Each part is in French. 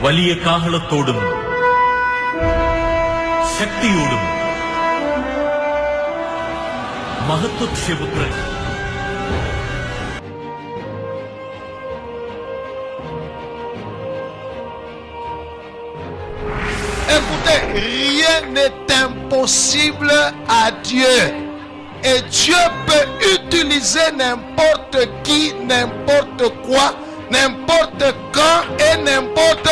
വലിയ കാഹളത്തോടും ശക്തിയോടും മഹത്വക്ഷേപുത്രൻ Écoutez, rien n'est impossible à Dieu. Et Dieu peut utiliser n'importe qui, n'importe quoi, n'importe quand et n'importe.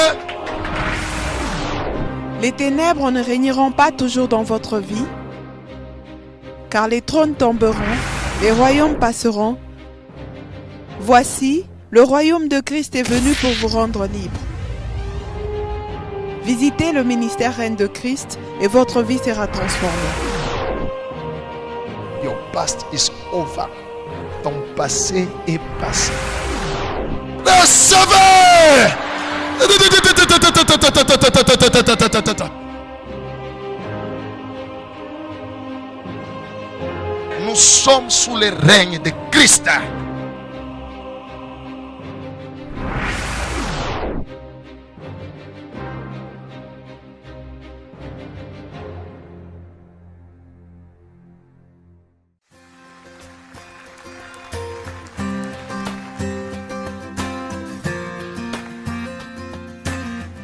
Les ténèbres ne régneront pas toujours dans votre vie, car les trônes tomberont, les royaumes passeront. Voici, le royaume de Christ est venu pour vous rendre libre. Visitez le ministère Reine de Christ et votre vie sera transformée. Your past is over. Ton passé est passé. Le sauveur! Nous sommes sous le règne de Christ.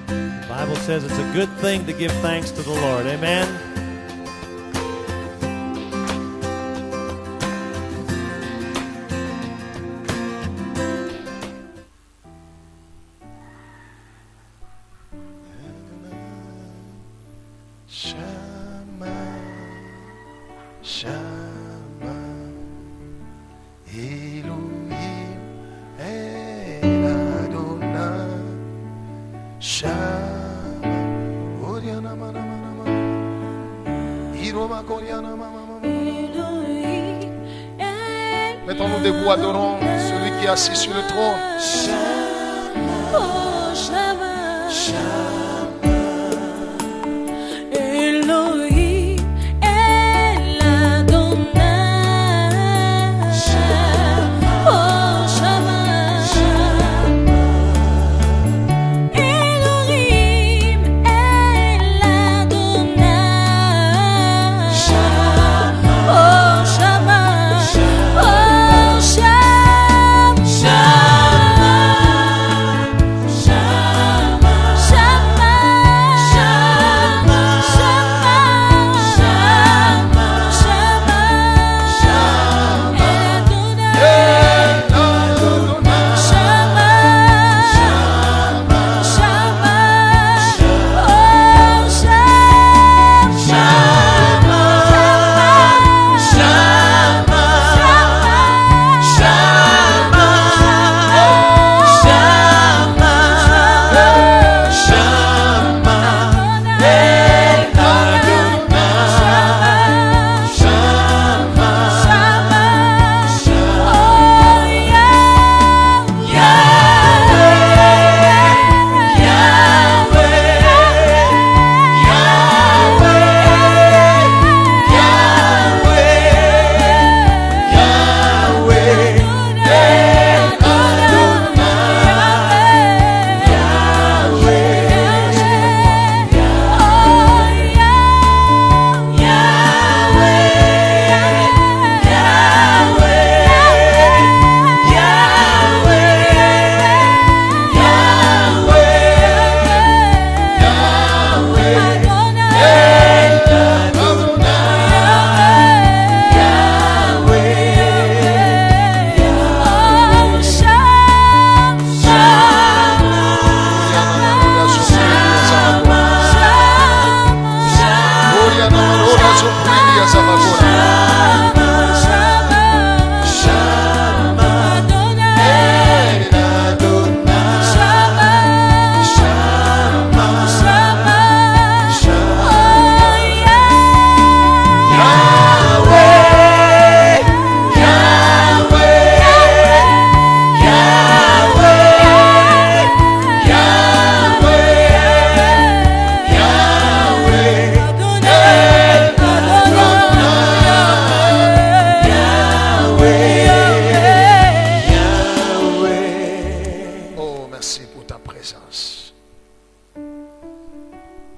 The Bible says it's a good thing to give thanks to the Lord. Amen. Shama, Shama, Elohim, El Adonai, Shama, Oriana mana mana mana, Iroma Koriana mama mama. Mettons-nous debout, adorons celui qui est assis sur le trône. Shama, Oh, Shama, Shama. Elohim, El Adonai. Oh, Shama, Elohim, El Adonai. Oh, Shama, oh,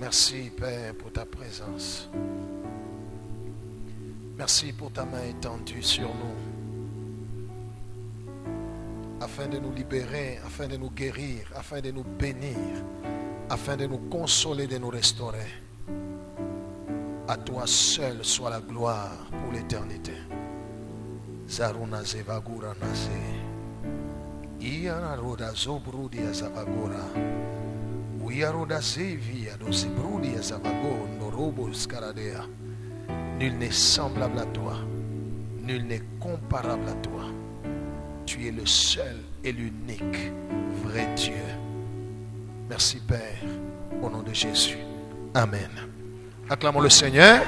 Merci, Père, pour ta présence. Merci pour ta main étendue sur nous, afin de nous libérer, afin de nous guérir, afin de nous bénir, afin de nous consoler, de nous restaurer. À toi seul soit la gloire pour l'éternité. Zaruna zevagura nase. Iana roda zobrudi azavagora. Uyaroda zevi adozibrudi azavago norobo scaradea. Nul n'est semblable à toi. Nul n'est comparable à toi. Tu es le seul et l'unique vrai Dieu. Merci Père, au nom de Jésus. Amen. Acclamons le Seigneur.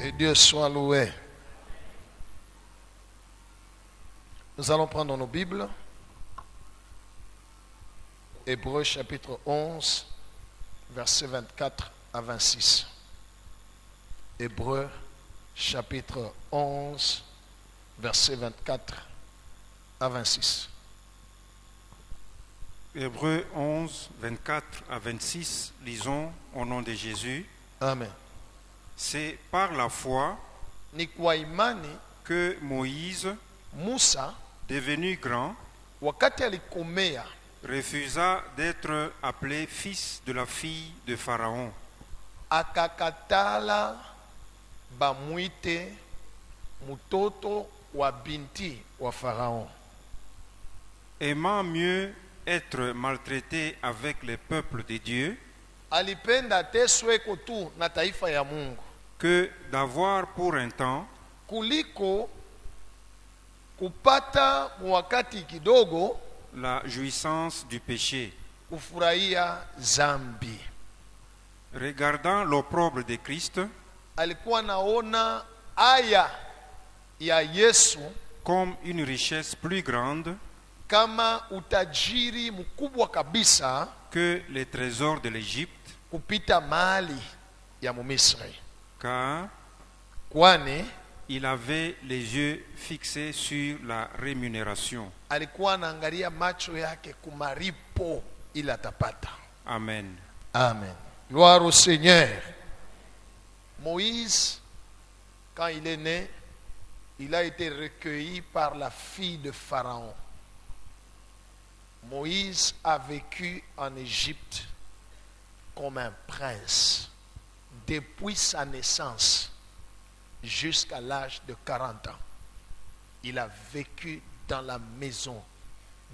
Et Dieu soit loué. Nous allons prendre nos Bibles. Hébreux chapitre 11, versets 24 à 26. Hébreux chapitre 11, versets 24 à 26. Hébreux 11, 24 à 26, lisons au nom de Jésus. Amen. C'est par la foi Ni kwa imani que Moïse, Musa devenu grand, wakati alikomea refusa d'être appelé fils de la fille de Pharaon, akakatala bamwite mutoto wa binti wa Farao, aimant mieux être maltraité avec les peuples de Dieu alipenda atesweko tu na taifa ya Mungu que d'avoir pour un temps kuliko kupata wakati kidogo la jouissance du péché. kufurahia zambi. Regardant l'opprobre de Christ Alikuwa naona aya ya Yesu comme une richesse plus grande kama utajiri mkubwa kabisa que les trésors de l'Égypte, kupita mali ya Mumisri, car kwani il avait les yeux fixés sur la rémunération. alikuwa anaangalia macho yake kumaripo ili atapata. Amen. Amen. Gloire au Seigneur. Moïse, quand il est né, il a été recueilli par la fille de Pharaon. Moïse a vécu en Égypte comme un prince depuis sa naissance jusqu'à l'âge de 40 ans. Il a vécu dans la maison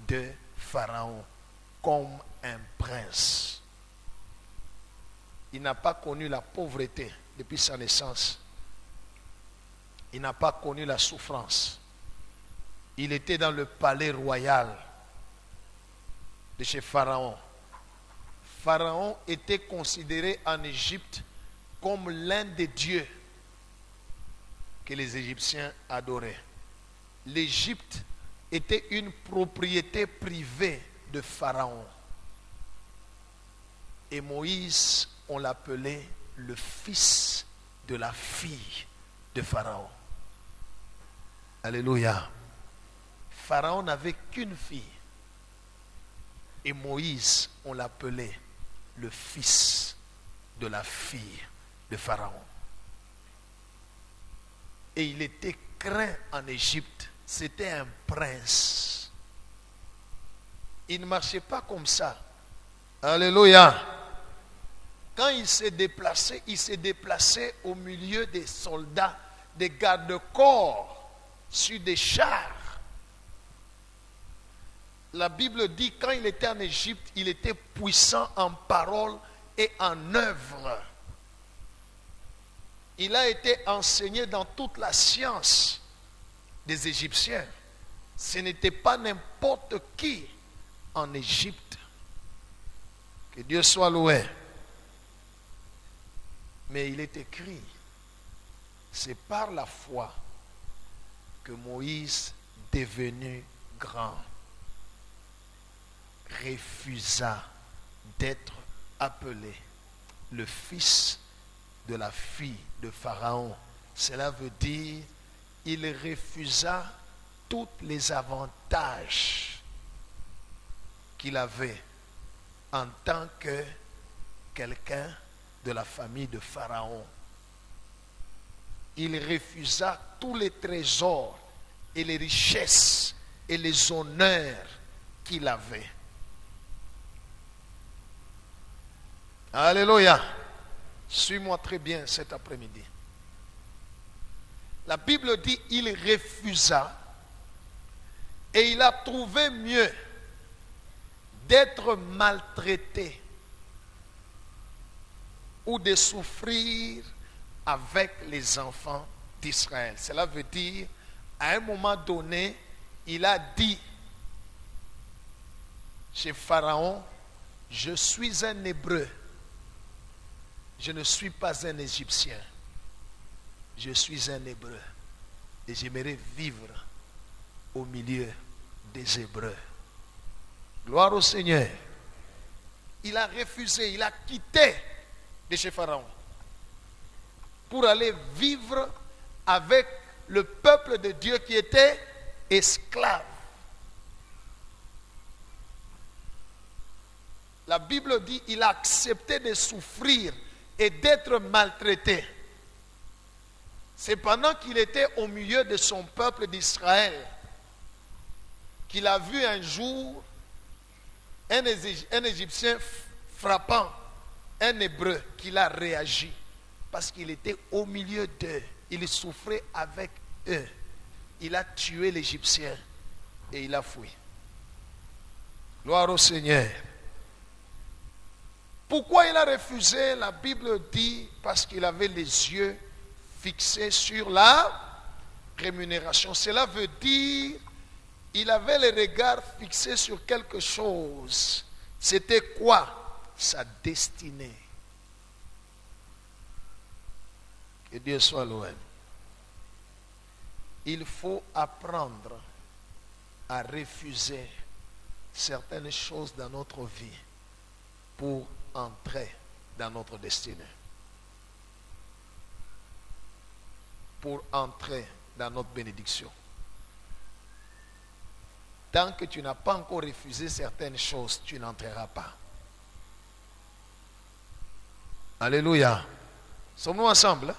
de Pharaon comme un prince. Il n'a pas connu la pauvreté depuis sa naissance. Il n'a pas connu la souffrance. Il était dans le palais royal de chez Pharaon. Pharaon était considéré en Égypte comme l'un des dieux que les Égyptiens adoraient. L'Égypte était une propriété privée de Pharaon. Et Moïse, on l'appelait le fils de la fille de Pharaon. Alléluia. Pharaon n'avait qu'une fille. Et Moïse, on l'appelait le fils de la fille de Pharaon. Et il était craint en Égypte. C'était un prince. Il ne marchait pas comme ça. Alléluia. Quand il s'est déplacé au milieu des soldats, des gardes-corps, sur des chars. La Bible dit quand il était en Égypte, il était puissant en parole et en œuvre. Il a été enseigné dans toute la science des Égyptiens. Ce n'était pas n'importe qui en Égypte. Que Dieu soit loué. Mais il est écrit, c'est par la foi que Moïse, devenu grand, refusa d'être appelé le fils de la fille de Pharaon. Cela veut dire il refusa tous les avantages qu'il avait en tant que quelqu'un de la famille de Pharaon. Il refusa tous les trésors et les richesses et les honneurs qu'il avait. Alléluia. Suis-moi très bien cet après-midi. La Bible dit il refusa et il a trouvé mieux d'être maltraité ou de souffrir avec les enfants d'Israël. Cela veut dire, à un moment donné, il a dit chez Pharaon, je suis un Hébreu, je ne suis pas un Égyptien, je suis un Hébreu et j'aimerais vivre au milieu des Hébreux. Gloire au Seigneur. Il a refusé, il a quitté de chez Pharaon pour aller vivre avec le peuple de Dieu qui était esclave. La Bible dit il a accepté de souffrir et d'être maltraité. C'est pendant qu'il était au milieu de son peuple d'Israël qu'il a vu un jour un Égyptien frappant un Hébreu, qu'il a réagi parce qu'il était au milieu d'eux. Il souffrait avec eux. Il a tué l'Égyptien et il a fui. Gloire au Seigneur. Pourquoi il a refusé? La Bible dit parce qu'il avait les yeux fixés sur la rémunération. Cela veut dire il avait le regard fixé sur quelque chose. C'était quoi? Sa destinée. Que Dieu soit loué. Il faut apprendre à refuser certaines choses dans notre vie pour entrer dans notre destinée. Pour entrer dans notre bénédiction. Tant que tu n'as pas encore refusé certaines choses, tu n'entreras pas. Alléluia. Sommes-nous ensemble?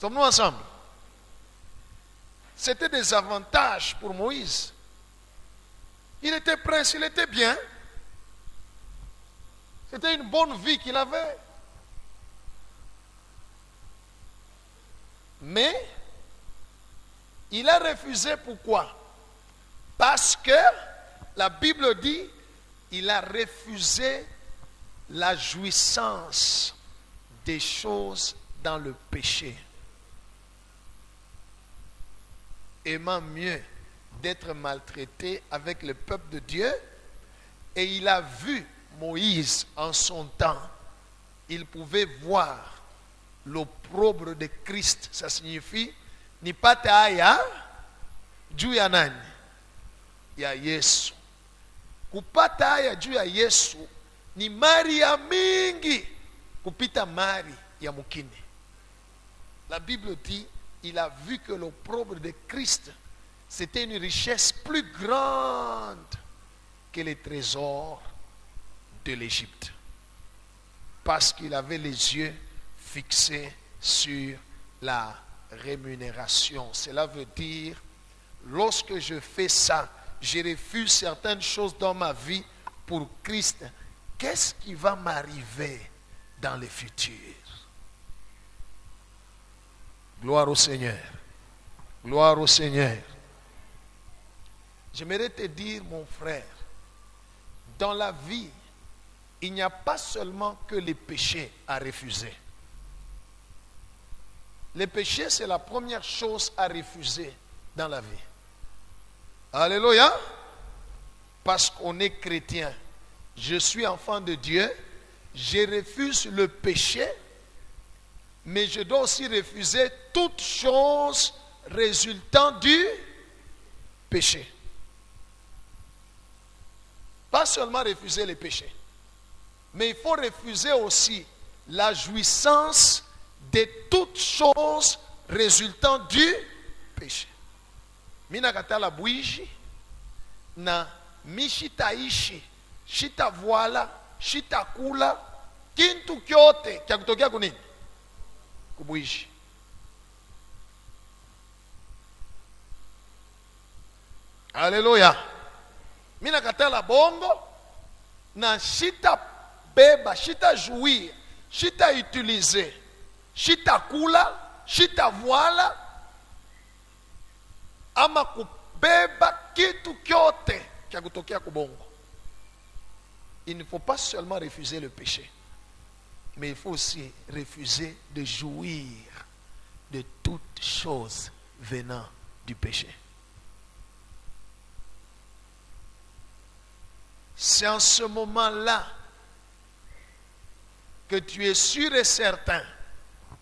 Sommes-nous ensemble? C'était des avantages pour Moïse. Il était prince, il était bien. C'était une bonne vie qu'il avait. Mais il a refusé pourquoi? Parce que la Bible dit, il a refusé la jouissance des choses dans le péché. Aimant mieux d'être maltraité avec le peuple de Dieu. Et il a vu Moïse en son temps. Il pouvait voir l'opprobre de Christ. Ça signifie, ni pataya, juu ya nani? Ya Yesu. Kupata haya juu ya Yesu ni mali ya mingi kupita mali ya mukini. La Bible dit, il a vu que l'opprobre de Christ, c'était une richesse plus grande que les trésors de l'Égypte. Parce qu'il avait les yeux fixés sur la rémunération. Cela veut dire, lorsque je fais ça, je refuse certaines choses dans ma vie pour Christ. Qu'est-ce qui va m'arriver dans le futur? Gloire au Seigneur. Gloire au Seigneur. J'aimerais te dire, mon frère, dans la vie, il n'y a pas seulement que les péchés à refuser. Les péchés, c'est la première chose à refuser dans la vie. Alléluia. Parce qu'on est chrétien. Je suis enfant de Dieu. Je refuse le péché. Mais je dois aussi refuser toute chose résultant du péché. Pas seulement refuser les péchés. Mais il faut refuser aussi la jouissance de toutes choses résultant du péché. Mina katala bwiji na mishitaishi, shitavala, shitakula, kintu kyote kya kutokea kunini? Kubuishi. Haleluya. Mina katala bongo na shita beba, shita jouir, shita utiliser, shita kula, shita voila, ama kubeba kitu kyote kya kutokea kubongo. Il ne faut pas seulement refuser le péché, mais il faut aussi refuser de jouir de toutes choses venant du péché. C'est en ce moment-là que tu es sûr et certain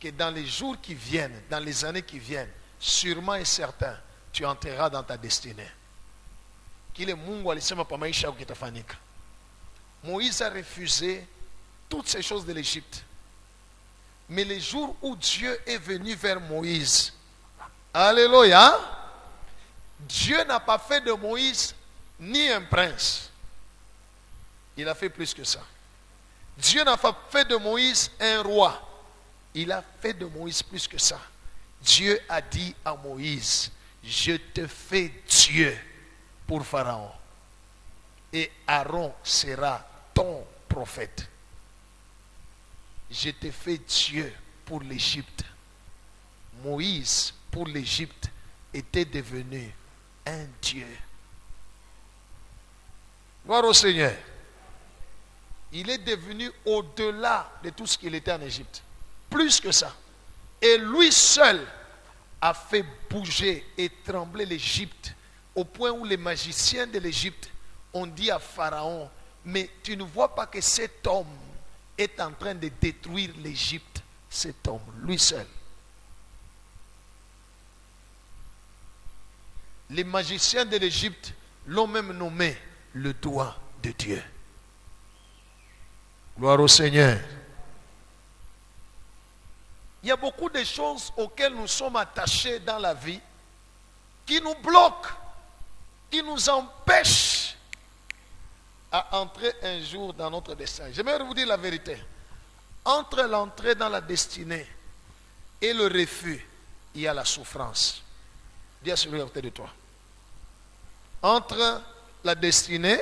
que dans les jours qui viennent, dans les années qui viennent, sûrement et certain, tu entreras dans ta destinée. Kile Mungu alisema pa maisha yako kitafanyika. Moïse a refusé toutes ces choses de l'Égypte. Mais le jour où Dieu est venu vers Moïse, alléluia, Dieu n'a pas fait de Moïse ni un prince. Il a fait plus que ça. Dieu n'a pas fait de Moïse un roi. Il a fait de Moïse plus que ça. Dieu a dit à Moïse, je te fais Dieu pour Pharaon. Et Aaron sera ton prophète. Je te fais Dieu pour l'Égypte. Moïse, pour l'Égypte, était devenu un Dieu. Gloire au Seigneur. Il est devenu au-delà de tout ce qu'il était en Égypte. Plus que ça. Et lui seul a fait bouger et trembler l'Égypte au point où les magiciens de l'Égypte ont dit à Pharaon, mais tu ne vois pas que cet homme est en train de détruire l'Égypte. Cet homme, lui seul. Les magiciens de l'Égypte l'ont même nommé le doigt de Dieu. Gloire au Seigneur. Il y a beaucoup de choses auxquelles nous sommes attachés dans la vie qui nous bloquent, qui nous empêchent à entrer un jour dans notre destin. J'aimerais vous dire la vérité. Entre l'entrée dans la destinée et le refus, il y a la souffrance. Dis à celui à côté de toi. Entre la destinée,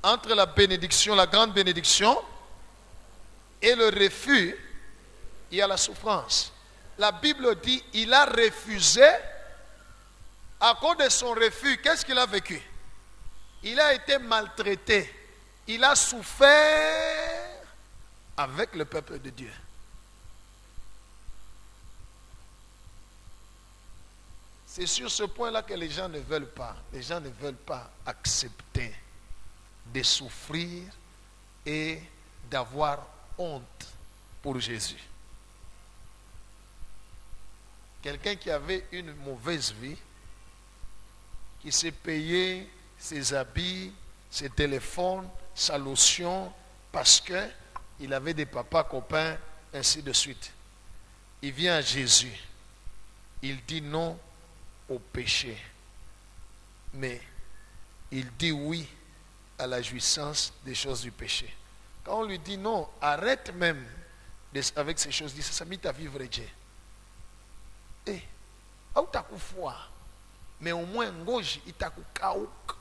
entre la bénédiction, la grande bénédiction, et le refus, il y a la souffrance. La Bible dit, il a refusé, à cause de son refus, qu'est-ce qu'il a vécu? Il a été maltraité. Il a souffert avec le peuple de Dieu. C'est sur ce point-là que les gens ne veulent pas. Les gens ne veulent pas accepter de souffrir et d'avoir honte pour Jésus. Quelqu'un qui avait une mauvaise vie, qui s'est payé ses habits, ses téléphones, sa lotion, parce qu'il avait des papas copains, ainsi de suite. Il vient à Jésus. Il dit non au péché. Mais il dit oui à la jouissance des choses du péché. Quand on lui dit non, arrête même avec ces choses, il dit ça m'est à vivre Dieu. Eh, au takufua, mais au moins ngoji itakukauka.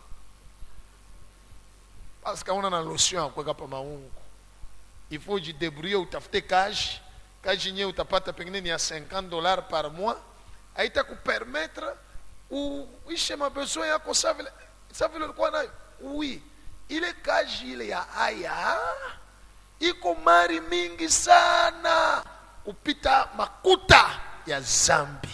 Parce qu'on a la lotion kwa kapa maungu. Il faut que débrouiller utafute cash. Cash nye utapata pengine ni ya $50 par mois. Haita kupermettre ou ishe mabesoin yako sa vile ulikuwa nayo. Oui, ile cash ile ya haya iko mari mingi sana upita makuta ya zambi.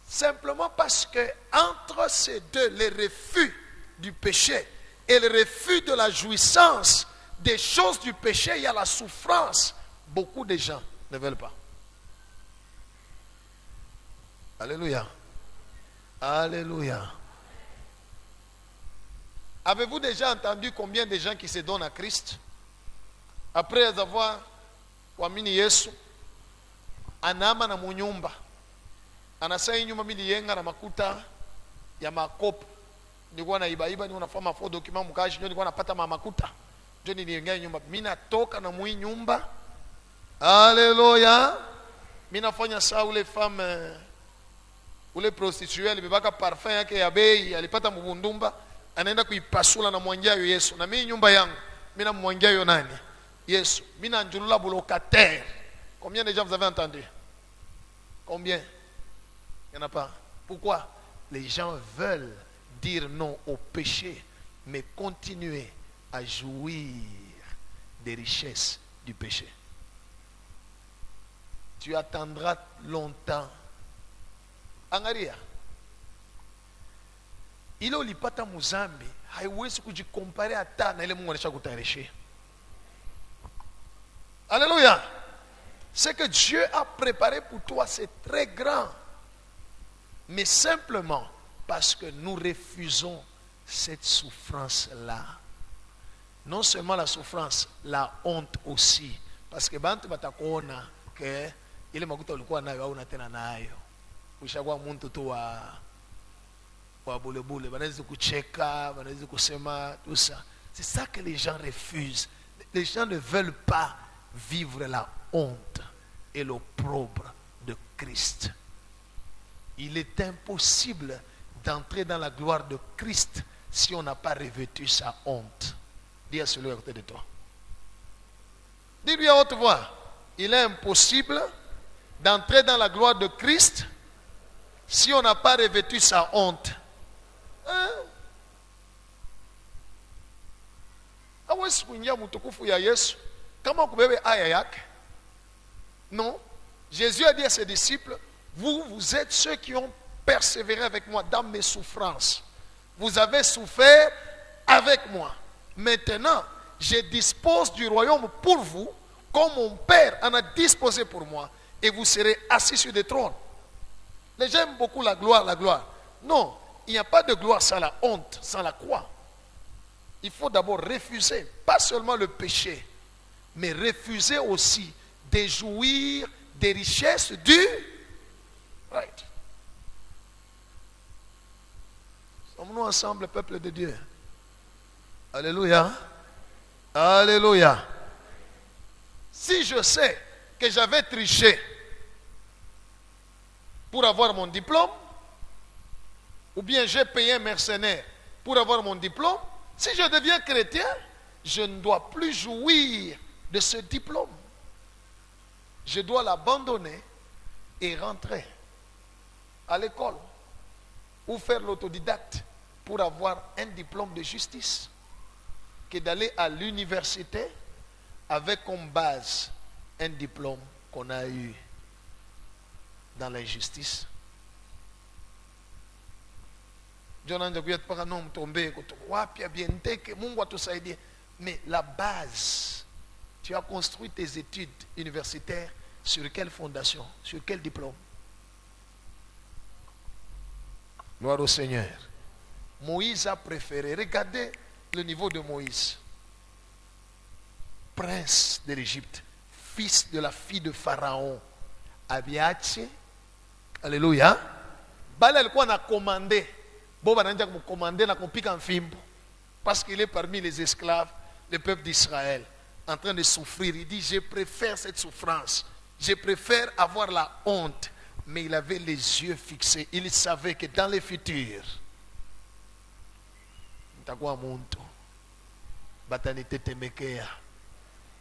Simplement parce que entre ces deux, le refus du péché et le refus de la jouissance des choses du péché, il y a la souffrance. Beaucoup de gens ne veulent pas. Alléluia. Alléluia. Avez-vous déjà entendu combien de gens qui se donnent à Christ après avoir kuamini Yesu, anama na munyumba, anasai nyuma miliyenga na makuta ya makopo nilikuwa na iba nilikuwa nafanya fo document mkaji ndio nilikuwa napata makuta ndio niliingia nyumba mimi natoka na mwi nyumba. Haleluya. Mimi nafanya saa ule femme ule prostituée alibebaka parfum yake ya bei alipata mbundumba anaenda kuipasula na mwanjayo Yesu na mimi nyumba yangu mimi na mwanjayo nani Yesu mimi na njulula locataire. Combien de gens vous avez entendu? Combien? Il n'y en a pas. Pourquoi? Les gens veulent dire non au péché mais continuer à jouir des richesses du péché. Tu attendras longtemps. Angalia, ile ulipata muzambi haiwezi kujikompare hata na ile Mungu anaisha kutayarisha. Alléluia. Ce que Dieu a préparé pour toi c'est très grand. Mais simplement parce que nous refusons cette souffrance-là. Non seulement la souffrance, la honte aussi. Parce que bantu batakuona que ile makuta ulikuwa nayo au tena nayo. Ushakuwa muntu tu wa bulebule, banaweza kucheka, banaweza kusema tout ça. C'est ça que les gens refusent. Les gens ne veulent pas vivre la honte et l'opprobre de Christ. Il est impossible d'entrer dans la gloire de Christ si on n'a pas revêtu sa honte. Dis à celui à côté de toi. Dis-lui à haute voix. Il est impossible d'entrer dans la gloire de Christ si on n'a pas revêtu sa honte. Hein? Hawezi kuingia mtukufu ya Yesu kama kubebe aya yake. Non. Jésus a dit à ses disciples, vous êtes ceux qui ont persévéré avec moi dans mes souffrances. Vous avez souffert avec moi. Maintenant, je dispose du royaume pour vous, comme mon Père en a disposé pour moi, et vous serez assis sur des trônes. Les gens aiment beaucoup la gloire, la gloire. Non, il n'y a pas de gloire sans la honte, sans la croix. Il faut d'abord refuser, pas seulement le péché, mais refuser aussi de jouir des richesses du right. Sommes-nous ensemble, peuple de Dieu? Alléluia. Alléluia. Si je sais que j'avais triché pour avoir mon diplôme, ou bien j'ai payé un mercenaire pour avoir mon diplôme, si je deviens chrétien, je ne dois plus jouir de ce diplôme. Je dois l'abandonner et rentrer à l'école ou faire l'autodidacte pour avoir un diplôme de justice que d'aller à l'université avec comme base un diplôme qu'on a eu dans l'injustice. Mais la base, tu as construit tes études universitaires sur quelle fondation? Sur quel diplôme? Gloire au Seigneur. Moïse a préféré, regardez le niveau de Moïse. Prince de l'Égypte, fils de la fille de Pharaon. Abiache, alléluia. Bala alikuwa na commandé. Boba nanja kumkomandé na kumpika mfimbo. Parce qu'il est parmi les esclaves, le peuple d'Israël, en train de souffrir. Il dit, je préfère cette souffrance. Je préfère avoir la honte. Mais il avait les yeux fixés. Il savait que dans le futur,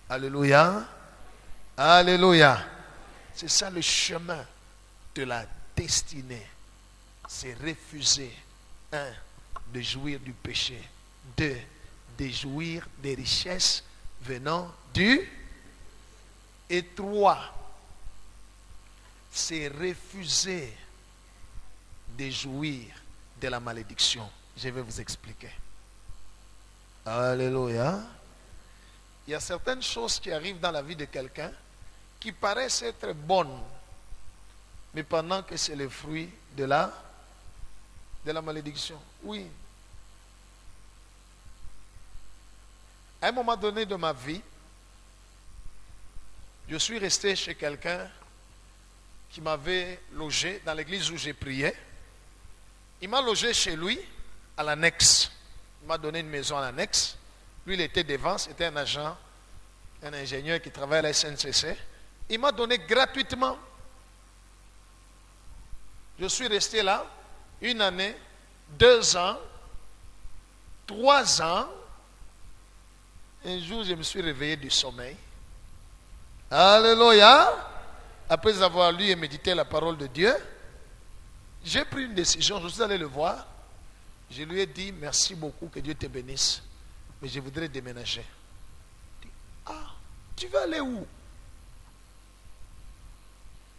alléluia. Alléluia. C'est ça le chemin de la destinée. C'est refuser, 1, de jouir du péché. 2, de jouir des richesses venant du. Et 3, c'est refuser de jouir de la malédiction. Je vais vous expliquer. Alléluia. Il y a certaines choses qui arrivent dans la vie de quelqu'un qui paraissent être bonnes, mais pendant que c'est le fruit de la malédiction. Oui. À un moment donné de ma vie, je suis resté chez quelqu'un qui m'avait logé dans l'église où j'ai prié. Il m'a logé chez lui, à l'annexe. Il m'a donné une maison à l'annexe. Lui, il était devant, c'était un agent, un ingénieur qui travaillait à la SNCC. Il m'a donné gratuitement. Je suis resté là 1 année, 2 ans, 3 ans. Un jour, je me suis réveillé du sommeil. Alléluia. Après avoir lu et médité la parole de Dieu, j'ai pris une décision. Je suis allé le voir. Je lui ai dit, merci beaucoup, que Dieu te bénisse. Mais je voudrais déménager. Il dit, ah, tu vas aller où?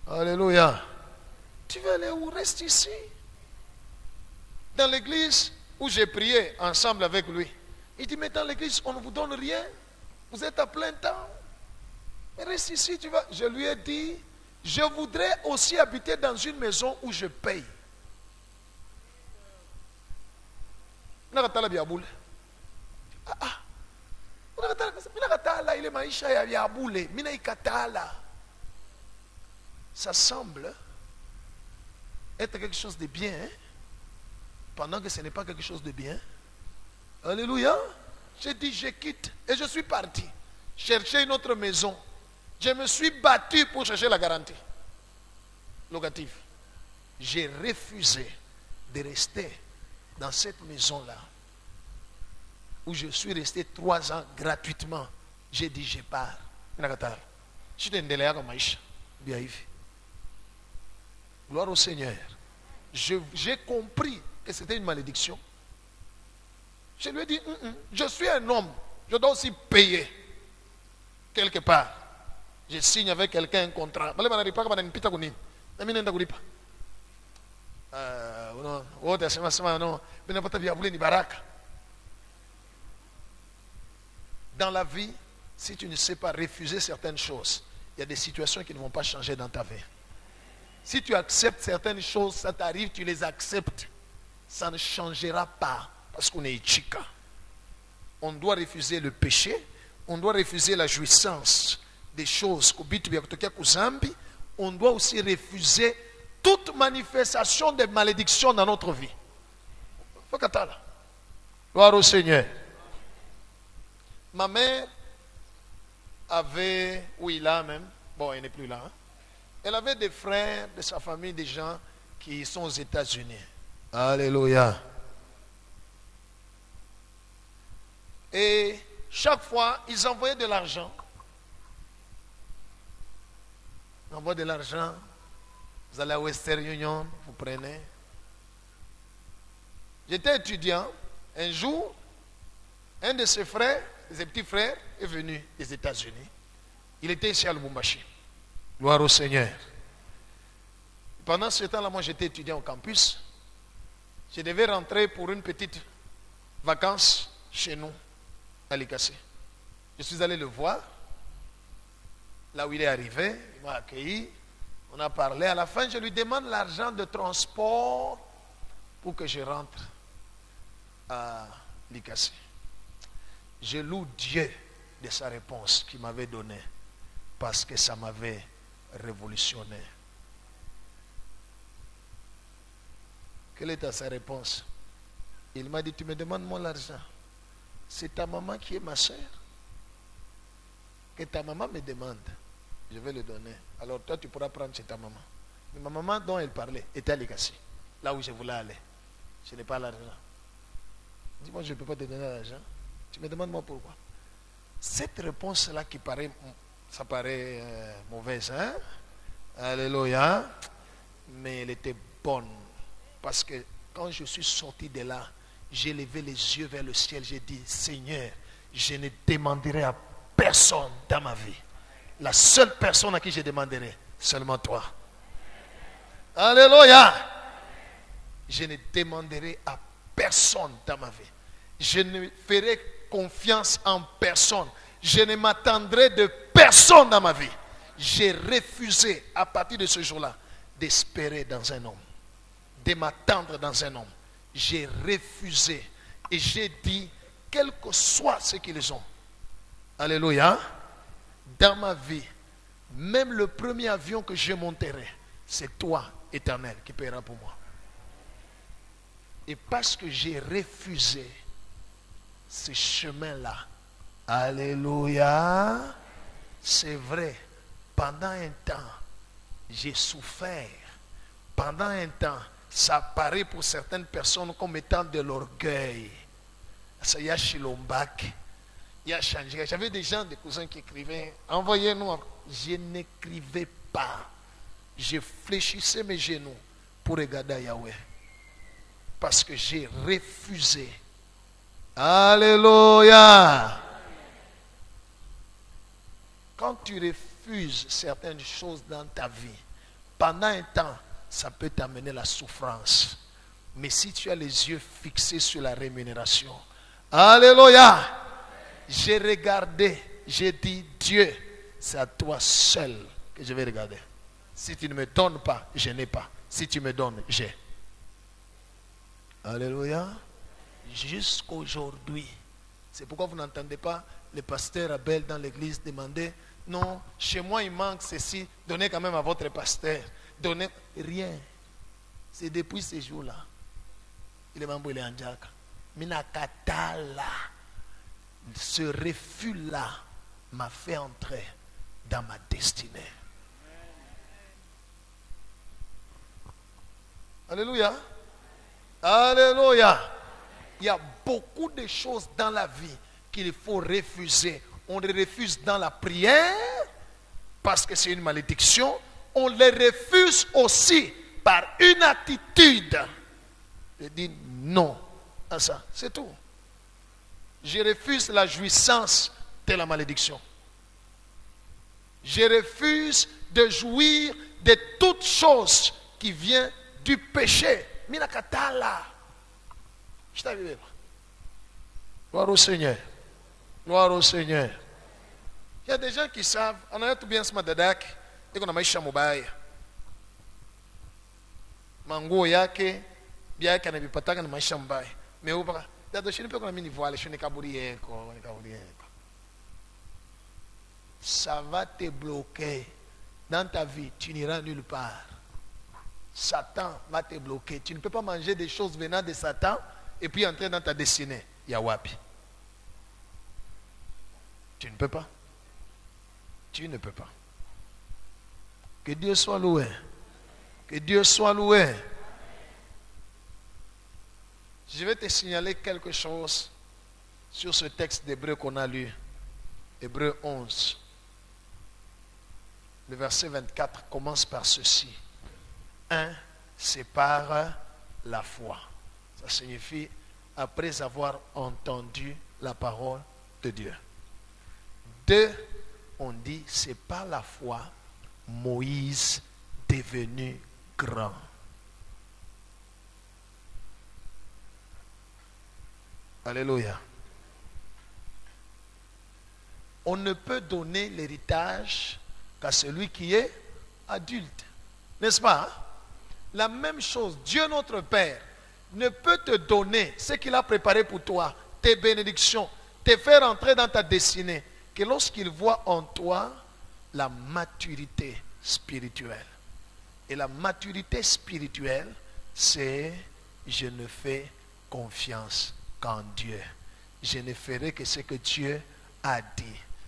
Alléluia. Tu vas aller où? Reste ici. Dans l'église où j'ai prié ensemble avec lui. Il dit, mais dans l'église, on ne vous donne rien. Vous êtes à plein temps. Mais reste ici, tu vas. Je lui ai dit, je voudrais aussi habiter dans une maison où je paye. Ça semble être quelque chose de bien, hein? Pendant que ce n'est pas quelque chose de bien. Alléluia. J'ai dit, je quitte et je suis parti chercher une autre maison. Je me suis battu pour chercher la garantie locative. J'ai refusé de rester dans cette maison-là où je suis resté 3 ans gratuitement. J'ai dit, je pars. Gloire au Seigneur. J'ai compris que c'était une malédiction. Je lui ai dit, je suis un homme, je dois aussi payer quelque part. Je signe avec quelqu'un un contrat. Dans la vie, si tu ne sais pas refuser certaines choses, il y a des situations qui ne vont pas changer dans ta vie. Si tu acceptes certaines choses, ça t'arrive, tu les acceptes, ça ne changera pas parce qu'on est chica. On doit refuser le péché, on doit refuser la jouissance des choses. On doit aussi refuser toute manifestation de malédiction dans notre vie. Gloire au Seigneur. Ma mère avait, oui là même, bon elle n'est plus là, hein. Elle avait des frères de sa famille, des gens qui sont aux États-Unis. Alléluia. Et chaque fois, ils envoyaient de l'argent. Ils envoient de l'argent. Vous allez à Western Union, vous prenez. J'étais étudiant. Un jour, un de ses frères, ses petits frères, est venu des États-Unis. Il était ici à Lubumbashi. Gloire au Seigneur. Pendant ce temps-là, moi j'étais étudiant au campus. Je devais rentrer pour une petite vacance chez nous, à Likasi. Je suis allé le voir. Là où il est arrivé, il m'a accueilli. On a parlé. À la fin, je lui demande l'argent de transport pour que je rentre à Likasi. Je loue Dieu de sa réponse qu'il m'avait donnée parce que ça m'avait révolutionné. Quelle était sa réponse? Il m'a dit, tu me demandes mon argent. C'est ta maman qui est ma soeur. Que ta maman me demande, je vais le donner. Alors toi, tu pourras prendre chez ta maman. Mais ma maman dont elle parlait était à Likasi, là où je voulais aller. Je n'ai pas l'argent. Dis-moi, je ne peux pas te donner l'argent. Tu me demandes moi pourquoi. Cette réponse-là qui paraît, ça paraît mauvaise, hein? Alléluia. Mais elle était bonne. Parce que quand je suis sorti de là, j'ai levé les yeux vers le ciel. J'ai dit, Seigneur, je ne demanderai à personne dans ma vie. La seule personne à qui je demanderai, seulement toi. Alléluia. Je ne demanderai à personne dans ma vie. Je ne ferai confiance en personne. Je ne m'attendrai de personne dans ma vie. J'ai refusé à partir de ce jour-là d'espérer dans un homme, de m'attendre dans un homme. J'ai refusé et j'ai dit, quel que soit ce qu'ils ont, alléluia, dans ma vie, même le premier avion que je monterai, c'est toi, Éternel, qui paieras pour moi. Et parce que j'ai refusé ce chemin-là, alléluia, c'est vrai, pendant un temps, j'ai souffert. Pendant un temps, ça paraît pour certaines personnes comme étant de l'orgueil. Ça y a Chilombak, il y a changé. J'avais des gens, des cousins qui écrivaient, envoyez-nous. Je n'écrivais pas. Je fléchissais mes genoux pour regarder à Yahweh. Parce que j'ai refusé. Alléluia. Quand tu refuses certaines choses dans ta vie, pendant un temps, ça peut t'amener la souffrance. Mais si tu as les yeux fixés sur la rémunération, alléluia, j'ai regardé, j'ai dit, Dieu, c'est à toi seul que je vais regarder. Si tu ne me donnes pas, je n'ai pas. Si tu me donnes, j'ai. Alléluia. Jusqu'aujourd'hui. C'est pourquoi vous n'entendez pas le pasteur Abel dans l'église demander, non, chez moi il manque ceci, donnez quand même à votre pasteur. Donnez rien. C'est depuis ces jours-là. Il est membre, il est en Djaka. Minakatala. Ce refus-là m'a fait entrer dans ma destinée. Alléluia. Alléluia. Il y a beaucoup de choses dans la vie qu'il faut refuser. On les refuse dans la prière parce que c'est une malédiction. On les refuse aussi par une attitude de dire non à ça. C'est tout. Je refuse la jouissance de la malédiction. Je refuse de jouir de toutes choses qui viennent du péché. Minakatala. Je t'arrive. Gloire au Seigneur. Gloire au Seigneur. Il y a des gens qui savent, on a tout bien ce madadak, et qu'on a maïcha mobile. Mango yake, bien qu'il y a des patagans de maïcha mobile. Mais où va? Il y a des gens qui ont mis voile, je n'ai qu'à bourrier. Ça va te bloquer dans ta vie, tu n'iras nulle part. Satan va te bloquer. Tu ne peux pas manger des choses venant de Satan et puis entrer dans ta destinée. Yawapi. Tu ne peux pas. Tu ne peux pas. Que Dieu soit loué. Que Dieu soit loué. Je vais te signaler quelque chose sur ce texte d'Hébreu qu'on a lu. Hébreu 11. Le verset 24 commence par ceci. 1, c'est par la foi. Ça signifie après avoir entendu la parole de Dieu. 2, on dit c'est par la foi Moïse devenu grand. Alléluia. On ne peut donner l'héritage qu'à celui qui est adulte. N'est-ce pas? Hein? La même chose, Dieu notre Père ne peut te donner ce qu'il a préparé pour toi, tes bénédictions, te faire entrer dans ta destinée, que lorsqu'il voit en toi la maturité spirituelle. Et la maturité spirituelle, c'est je ne fais confiance qu'en Dieu. Je ne ferai que ce que Dieu a dit.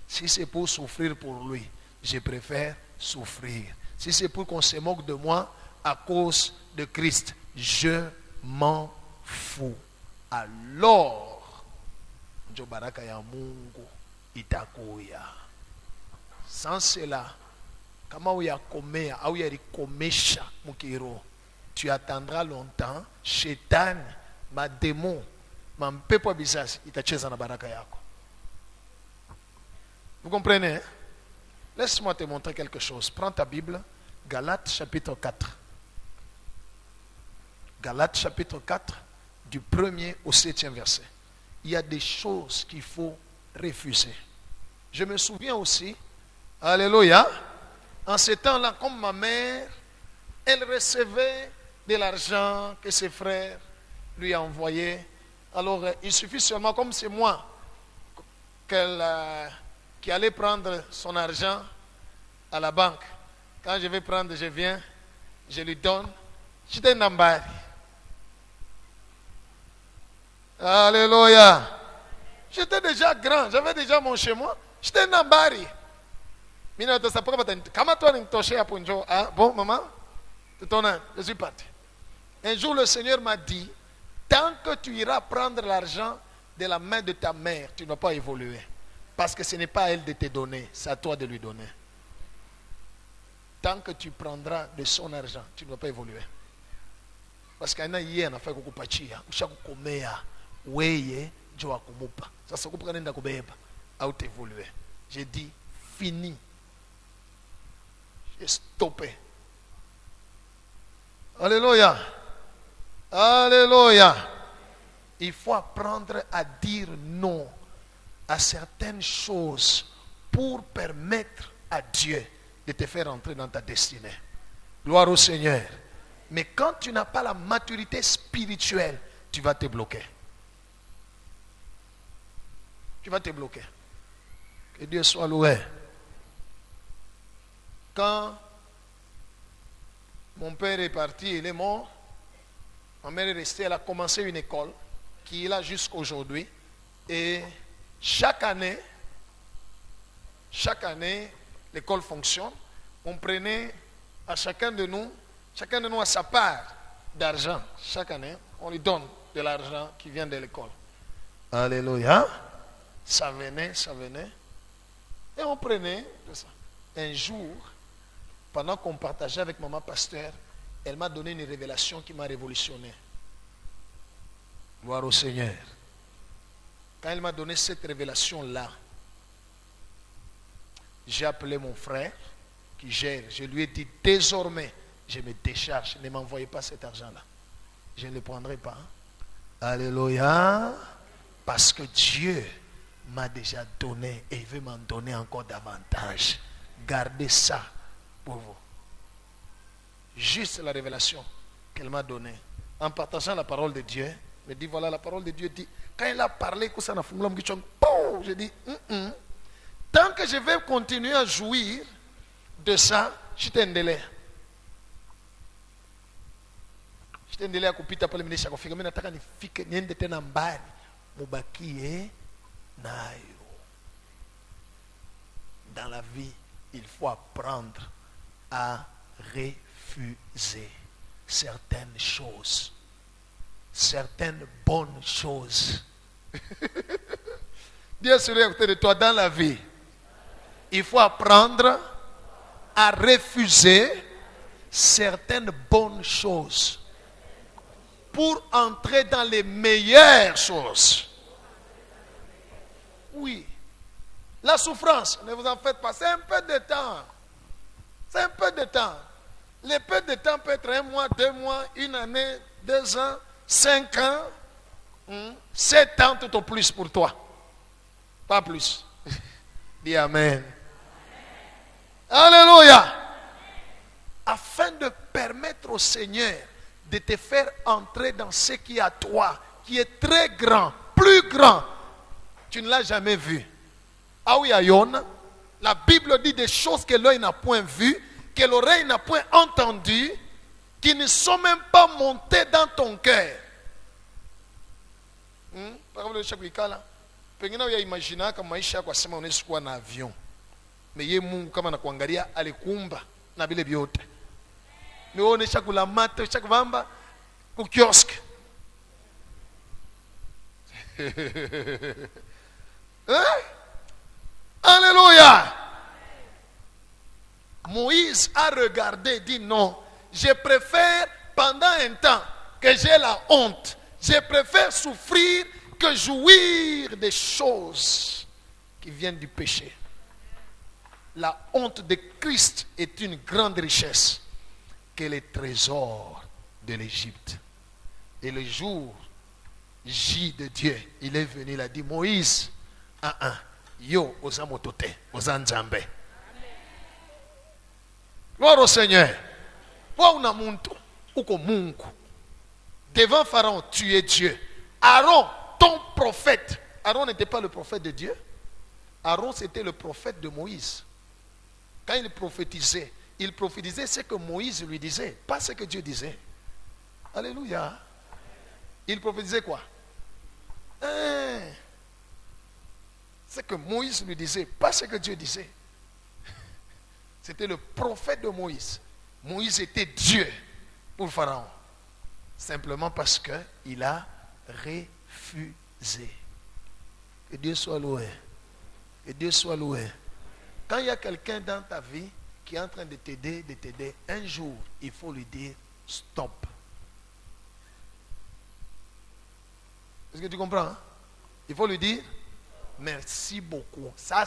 Si c'est pour souffrir pour lui, je préfère souffrir. Si c'est pour qu'on se moque de moi à cause de Christ, je m'en fous. Alors, njo baraka ya Mungu itakuya. Sans cela, kama uyakomea au yalikomesha mukiro, tu attendras longtemps. Shetani, madémon, mampepo bizasi itacheza na baraka yako. Vous comprenez? Hein? Laisse-moi te montrer quelque chose. Prends ta Bible, Galates chapitre 4. Galates chapitre 4, du 1er au 7e verset. Il y a des choses qu'il faut refuser. Je me souviens aussi, alléluia, en ce temps-là, comme ma mère, elle recevait de l'argent que ses frères lui envoyaient. Alors, il suffit seulement, comme c'est moi, qui allait prendre son argent à la banque. Quand je vais prendre, je viens, Je lui donne. J'étais nambari. Alléluia. J'étais déjà grand, j'avais déjà mon chez moi. J'étais nambari. Comment toi, bon, maman, je suis parti. Un jour, le Seigneur m'a dit, tant que tu iras prendre l'argent de la main de ta mère, tu ne vas pas évoluer. Parce que ce n'est pas à elle de te donner, c'est à toi de lui donner. Tant que tu prendras de son argent, tu ne vas pas évoluer. Parce qu'il y a hier, on a fait kukupatia, ushakukomea, weye, joa kumupa. Ça se coupe quand on a kubeba, à évoluer. J'ai dit, fini. J'ai stoppé. Alléluia. Alléluia. Il faut apprendre à dire non à certaines choses pour permettre à Dieu de te faire entrer dans ta destinée. Gloire au Seigneur. Mais quand tu n'as pas la maturité spirituelle, tu vas te bloquer. Tu vas te bloquer. Que Dieu soit loué. Quand mon père est parti, il est mort, ma mère est restée, elle a commencé une école qui est là jusqu'aujourd'hui. Et chaque année, l'école fonctionne. On prenait à chacun de nous a sa part d'argent. Chaque année, on lui donne de l'argent qui vient de l'école. Alléluia. Ça venait. Et on prenait de ça. Un jour, pendant qu'on partageait avec maman pasteur, elle m'a donné une révélation qui m'a révolutionné. Gloire au Seigneur. Quand elle m'a donné cette révélation-là, j'ai appelé mon frère qui gère. Je lui ai dit, désormais, je me décharge. Ne m'envoyez pas cet argent-là. Je ne le prendrai pas. Alléluia. Parce que Dieu m'a déjà donné et il veut m'en donner encore davantage. Gardez ça pour vous. Juste la révélation qu'elle m'a donnée. En partageant la parole de Dieu, je me dis, voilà, la parole de Dieu dit, quand il a parlé, je dis, tant que je vais continuer à jouir de ça, je t'endelais. Je t'endelais à kupita pale mnisha kufika. Mimi nataka nifike niende tena mbali. Mubakie nayo. Dans la vie, il faut apprendre à refuser certaines choses. Certaines bonnes choses. Dis à celui à côté de toi, dans la vie, il faut apprendre à refuser certaines bonnes choses pour entrer dans les meilleures choses. Oui. La souffrance, ne vous en faites pas, c'est un peu de temps. C'est un peu de temps. Le peu de temps peut être 1 mois, 2 mois, 1 année, 2 ans, 5 ans, 7 ans tout au plus pour toi. Pas plus. Dis Amen. Alléluia. Afin de permettre au Seigneur de te faire entrer dans ce qui est à toi, qui est très grand, plus grand. Tu ne l'as jamais vu. Ah oui, Ayon, la Bible dit des choses que l'œil n'a point vues, que l'oreille n'a point entendues, qui ne sont même pas montées dans ton cœur. Par exemple, le Chakwikala, pengine uyaimagina kama maisha yako asema unaweza kuwa na avion. Meye Mungu kama anakuangalia alikumba na vile vyote. Nione chakula mate, chakuvamba ku kiosk. Alléluia. Moïse a regardé, dit non, je préfère pendant un temps que j'ai la honte. Je préfère souffrir que jouir des choses qui viennent du péché. La honte de Christ est une grande richesse que les trésors de l'Égypte. Et le jour J de Dieu, il est venu, il a dit, Moïse, yo, osamotote, osanzambe. Gloire au Seigneur. Wauna muntu, uko Mungu. Devant Pharaon, tu es Dieu. Aaron, ton prophète. Aaron n'était pas le prophète de Dieu. Aaron, c'était le prophète de Moïse. Quand il prophétisait, il prophétisait ce que Moïse lui disait, pas ce que Dieu disait. Alléluia. Il prophétisait quoi? Ce que Moïse lui disait, pas ce que Dieu disait. C'était le prophète de Moïse. Moïse était Dieu pour Pharaon. Simplement parce qu'il a refusé. Que Dieu soit loué. Que Dieu soit loué. Quand il y a quelqu'un dans ta vie qui est en train de t'aider, un jour, il faut lui dire stop. Est-ce que tu comprends? Hein? Il faut lui dire merci beaucoup. Ça,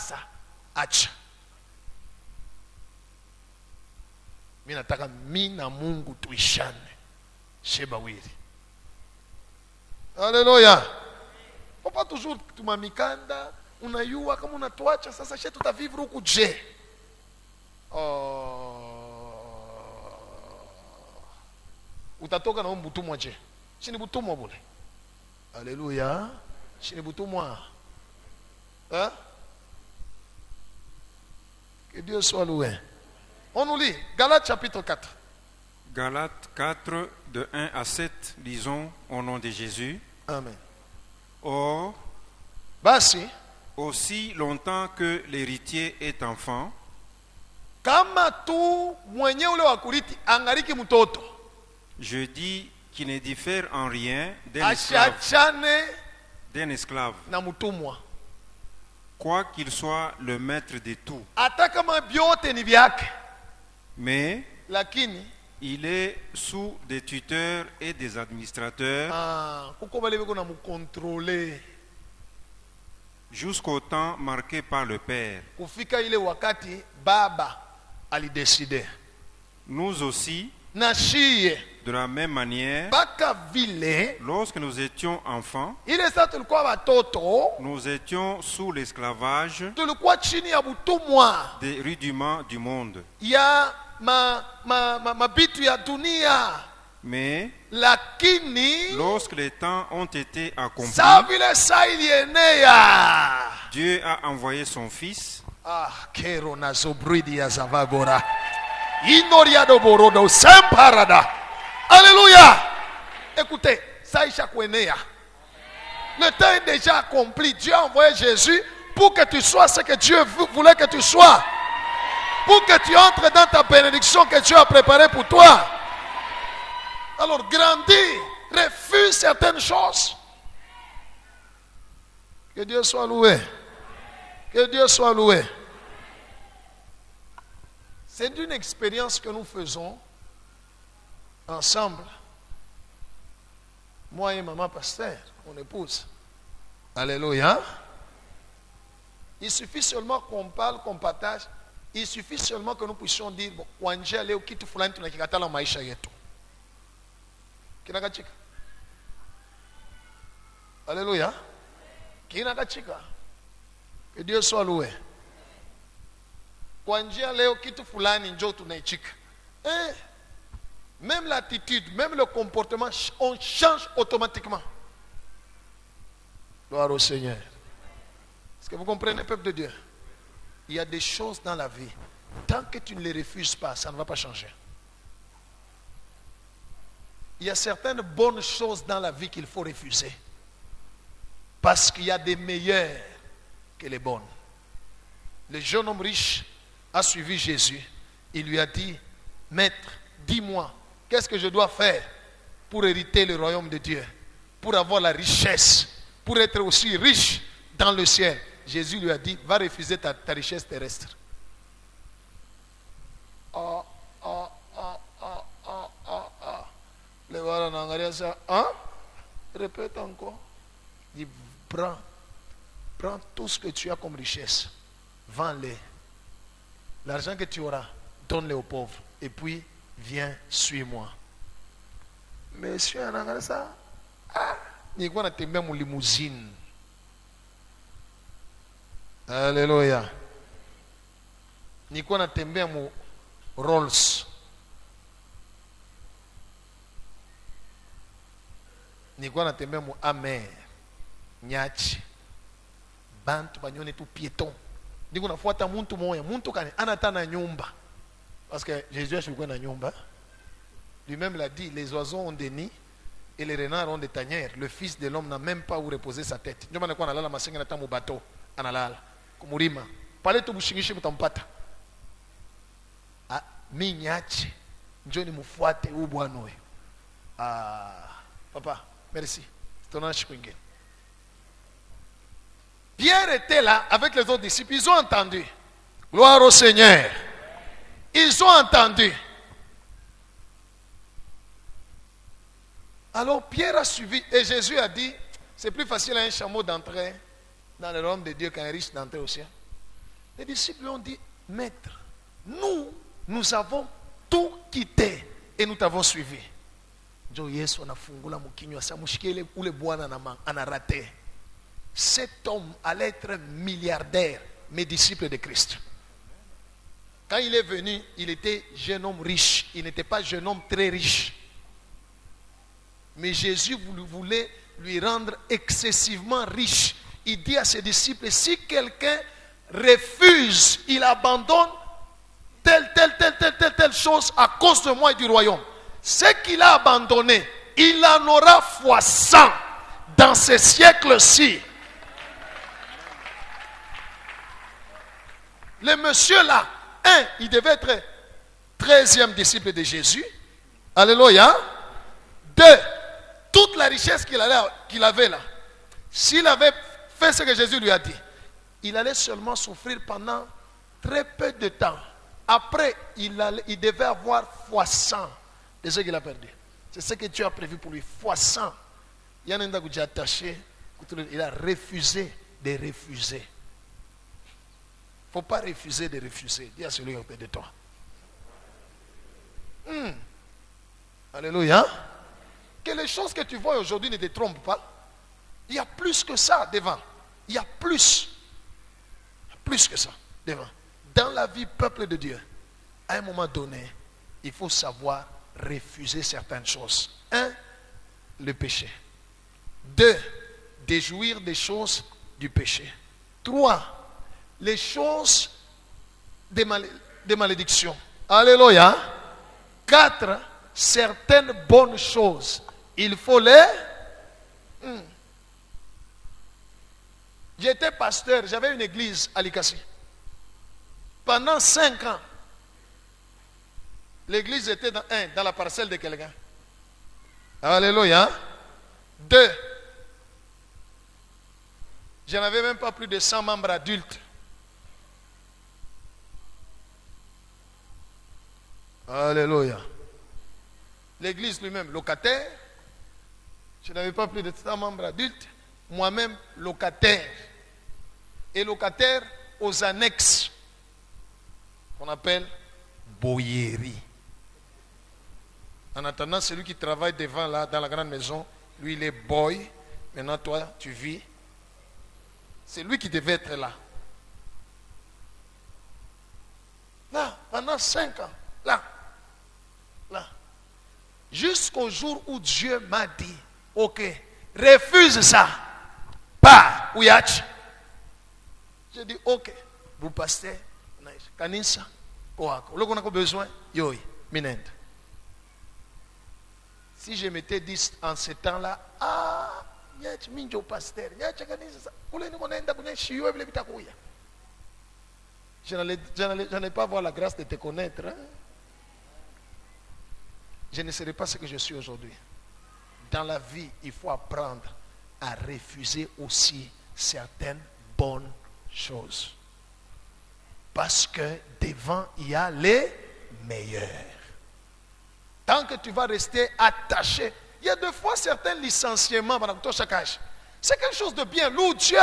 acha. Minataka mina Mungu tuishane. Shebawiri. Alléluia. Faut pas toujours tumamikanda, unayua kama unatuacha sasa shetu tutavivre huku je. Utatoka na mbutumwa je. Shini butumwa bule. Alléluia. Shini butumwa. Hein? Que Dieu soit loué. On nous lit Galates chapitre 4. Galates 4, de 1 à 7, lisons au nom de Jésus. Amen. Or, Basi, aussi longtemps que l'héritier est enfant, kama tu mwenye ule wa kurithi angaliki mtoto, je dis qu'il ne diffère en rien d'un esclave, asiachane na mtumwa. quoi qu'il soit le maître de tout. Hata kama vyote ni vyake, Mais lakini il est sous des tuteurs et des administrateurs kuko bale beko na mukontrole jusqu'au temps marqué par le Père. kufika ile wakati baba alideside. Nous aussi, Na shie de la même manière, baka vile lorsque nous étions enfants, ile sasa tulikuwa watoto, nous étions sous l'esclavage tulikuwa chini ya butumwa des rudiments du monde. ya mabitu ya dunia, Mais lakini lorsque les temps ont été accomplis, sa vile saa ilienea. Dieu a envoyé son Fils Kero na zobridi ya zavagora inoria do borodo semparada. Alléluia. Écoutez, ça isha kuenea. Le temps est déjà accompli. Dieu a envoyé Jésus pour que tu sois ce que Dieu voulait que tu sois, pour que tu entres dans ta bénédiction que Dieu a préparée pour toi. Alors grandis, refuse certaines choses. Que Dieu soit loué. Que Dieu soit loué. C'est une expérience que nous faisons ensemble. Moi et maman pasteur, mon épouse. Alléluia. Il suffit seulement qu'on parle, qu'on partage. Il suffit seulement que nous puissions dire, bon, wanje leo kitu fulani tunakikatala maisha yetu. Kinakachika. Alléluia. Kinakachika. Que Dieu soit loué. Kwa njia leo kitu fulani njo tunaichika. Même l'attitude, même le comportement, on change automatiquement. Gloire au Seigneur. Est-ce que vous comprenez, peuple de Dieu? Il y a des choses dans la vie. Tant que tu ne les refuses pas, ça ne va pas changer. Il y a certaines bonnes choses dans la vie qu'il faut refuser. Parce qu'il y a des meilleures que les bonnes. Le jeune homme riche a suivi Jésus. Il lui a dit, Maître, dis-moi, qu'est-ce que je dois faire pour hériter le royaume de Dieu, pour avoir la richesse, pour être aussi riche dans le ciel? Jésus lui a dit, va refuser ta richesse terrestre. Le voilà n'angalia ça. Hein? Répète encore. Il dit, prends tout ce que tu as comme richesse, vends-les. L'argent que tu auras, donne-le aux pauvres. Et puis, viens, suis-moi. Monsieur, on a ça. Il y a même limousine. Alléluia. Il y a même Rolls. Il y a même Amer. Nyachi. Bantu banyone tu piéton. Niko nafuata muntu moya, muntu kani anatana nyumba. Parce que Jésus a choisi Nyomba. Lui-même l'a dit, les oiseaux ont des nids et les renards ont des tanières. Le Fils de l'homme n'a même pas où reposer sa tête. Nyomba n'a quoi analala masenga na tamu bateau analala kumurima. Pale tu bushingishi mtampata. Ah, mi nyache. Njoni mufuate huyu bwana huyu. Papa, merci. Tutaonana kwingine. Pierre était là avec les autres disciples. Ils ont entendu. Gloire au Seigneur. Ils ont entendu. Alors Pierre a suivi et Jésus a dit, c'est plus facile à un chameau d'entrer dans le royaume de Dieu qu'un riche d'entrer au ciel. Les disciples lui ont dit, Maître, nous avons tout quitté et nous t'avons suivi. Cet homme allait être milliardaire, mes disciples de Christ. Quand il est venu, il était jeune homme riche. Il n'était pas jeune homme très riche. Mais Jésus voulait lui rendre excessivement riche. Il dit à ses disciples, si quelqu'un refuse, il abandonne telle chose à cause de moi et du royaume. Ce qu'il a abandonné, il en aura fois 100 dans ce siècle-ci. Le monsieur là, il devait être 13e disciple de Jésus. Alléluia. 2, toute la richesse qu'il avait là, s'il avait fait ce que Jésus lui a dit, il allait seulement souffrir pendant très peu de temps. Après, il devait avoir fois 100 de ce qu'il a perdu. C'est ce que Dieu a prévu pour lui, fois 100. Il y en a un qui est attaché, il a refusé de refuser. Il ne faut pas refuser de refuser. Dis à celui qui est de toi. Alléluia. Que les choses que tu vois aujourd'hui ne te trompent pas. Il y a plus que ça devant. Il y a plus. Plus que ça devant. Dans la vie peuple de Dieu, à un moment donné, il faut savoir refuser certaines choses. 1, le péché. 2, déjouir des choses du péché. 3, les choses de malédiction. Alléluia. 4, certaines bonnes choses. Il faut les... J'étais pasteur, j'avais une église à Likasi. Pendant 5 ans, l'église était dans la parcelle de quelqu'un. Alléluia. 2, je n'avais même pas plus de 100 membres adultes. Alléluia. L'église lui-même, locataire. Je n'avais pas plus de 100 membres adultes. Moi-même, locataire. Et locataire aux annexes qu'on appelle boyerie. En attendant, celui qui travaille devant là, dans la grande maison, lui il est boy. Maintenant toi, tu vis. C'est lui qui devait être là. Là, pendant 5 ans. Là. Jusqu'au jour où Dieu m'a dit, ok, refuse ça. Pas, ouyachi. J'ai dit, ok, vous pasteur, kanisa, koako. Là qu'on a besoin, yoi, minend. Si je m'étais dit en ce temps-là, nyachi minjo pasteur, nyachi kanisa, kule ni monenda kune shiyo vile bitakuya. Je n'allais pas avoir la grâce de te connaître. Hein? Je ne serai pas ce que je suis aujourd'hui. Dans la vie, il faut apprendre à refuser aussi certaines bonnes choses. Parce que devant, il y a les meilleurs. Tant que tu vas rester attaché, il y a des fois certains licenciements, c'est quelque chose de bien. Loue Dieu.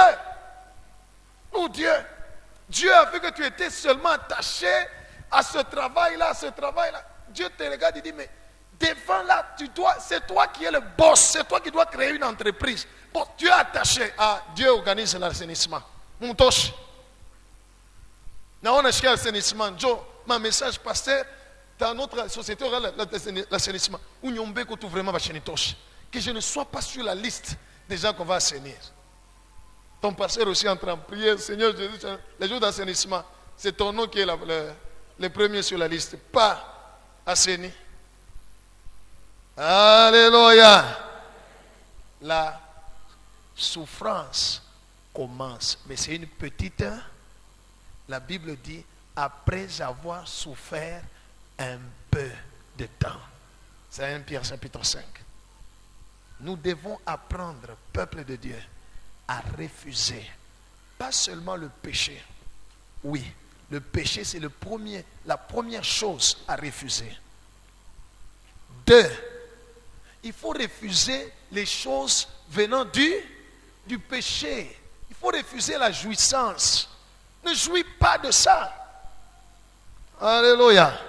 Loue Dieu. Dieu a vu que tu étais seulement attaché à ce travail-là, Dieu te regarde et dit, mais devant là, c'est toi qui es le boss, c'est toi qui dois créer une entreprise. Bon, Dieu est attaché à Dieu organise l'assainissement. Montoche. On a cherché l'assainissement. Joe, ma message pasteur, dans notre société, l'assainissement. Que je ne sois pas sur la liste des gens qu'on va assainir. Ton pasteur aussi entre en prière. Seigneur Jésus, les jours d'assainissement, c'est ton nom qui est les premiers sur la liste, pas assainis. Alléluia. La souffrance commence, mais c'est une petite. La Bible dit, après avoir souffert un peu de temps. C'est 1 Pierre chapitre 5. Nous devons apprendre, peuple de Dieu, à refuser, pas seulement le péché. Oui, le péché c'est la première chose à refuser. 2, il faut refuser les choses venant du péché. Il faut refuser la jouissance. Ne jouis pas de ça. Alléluia.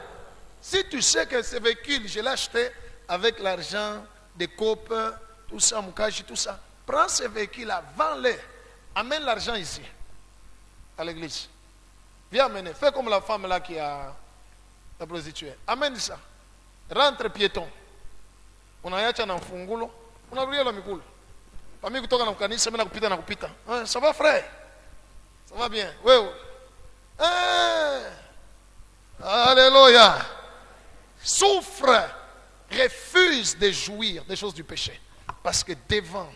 Si tu sais que ce véhicule, je l'ai acheté avec l'argent des copes, tout ça, Mukashi, tout ça, prends ce véhicule-là, vends-le, amène l'argent ici, à l'église. Viens amener, fais comme la femme là qui a la prostituée. Amène ça. Rentre piéton. Unayacha na mfungulo, unarudia la mikulu. Pami kutoka na kanisa, mimi nakupita na kupita. Ça va frère? Ça va bien? Oui. Alléluia. Souffre, refuse de jouir des choses du péché. Parce que devant,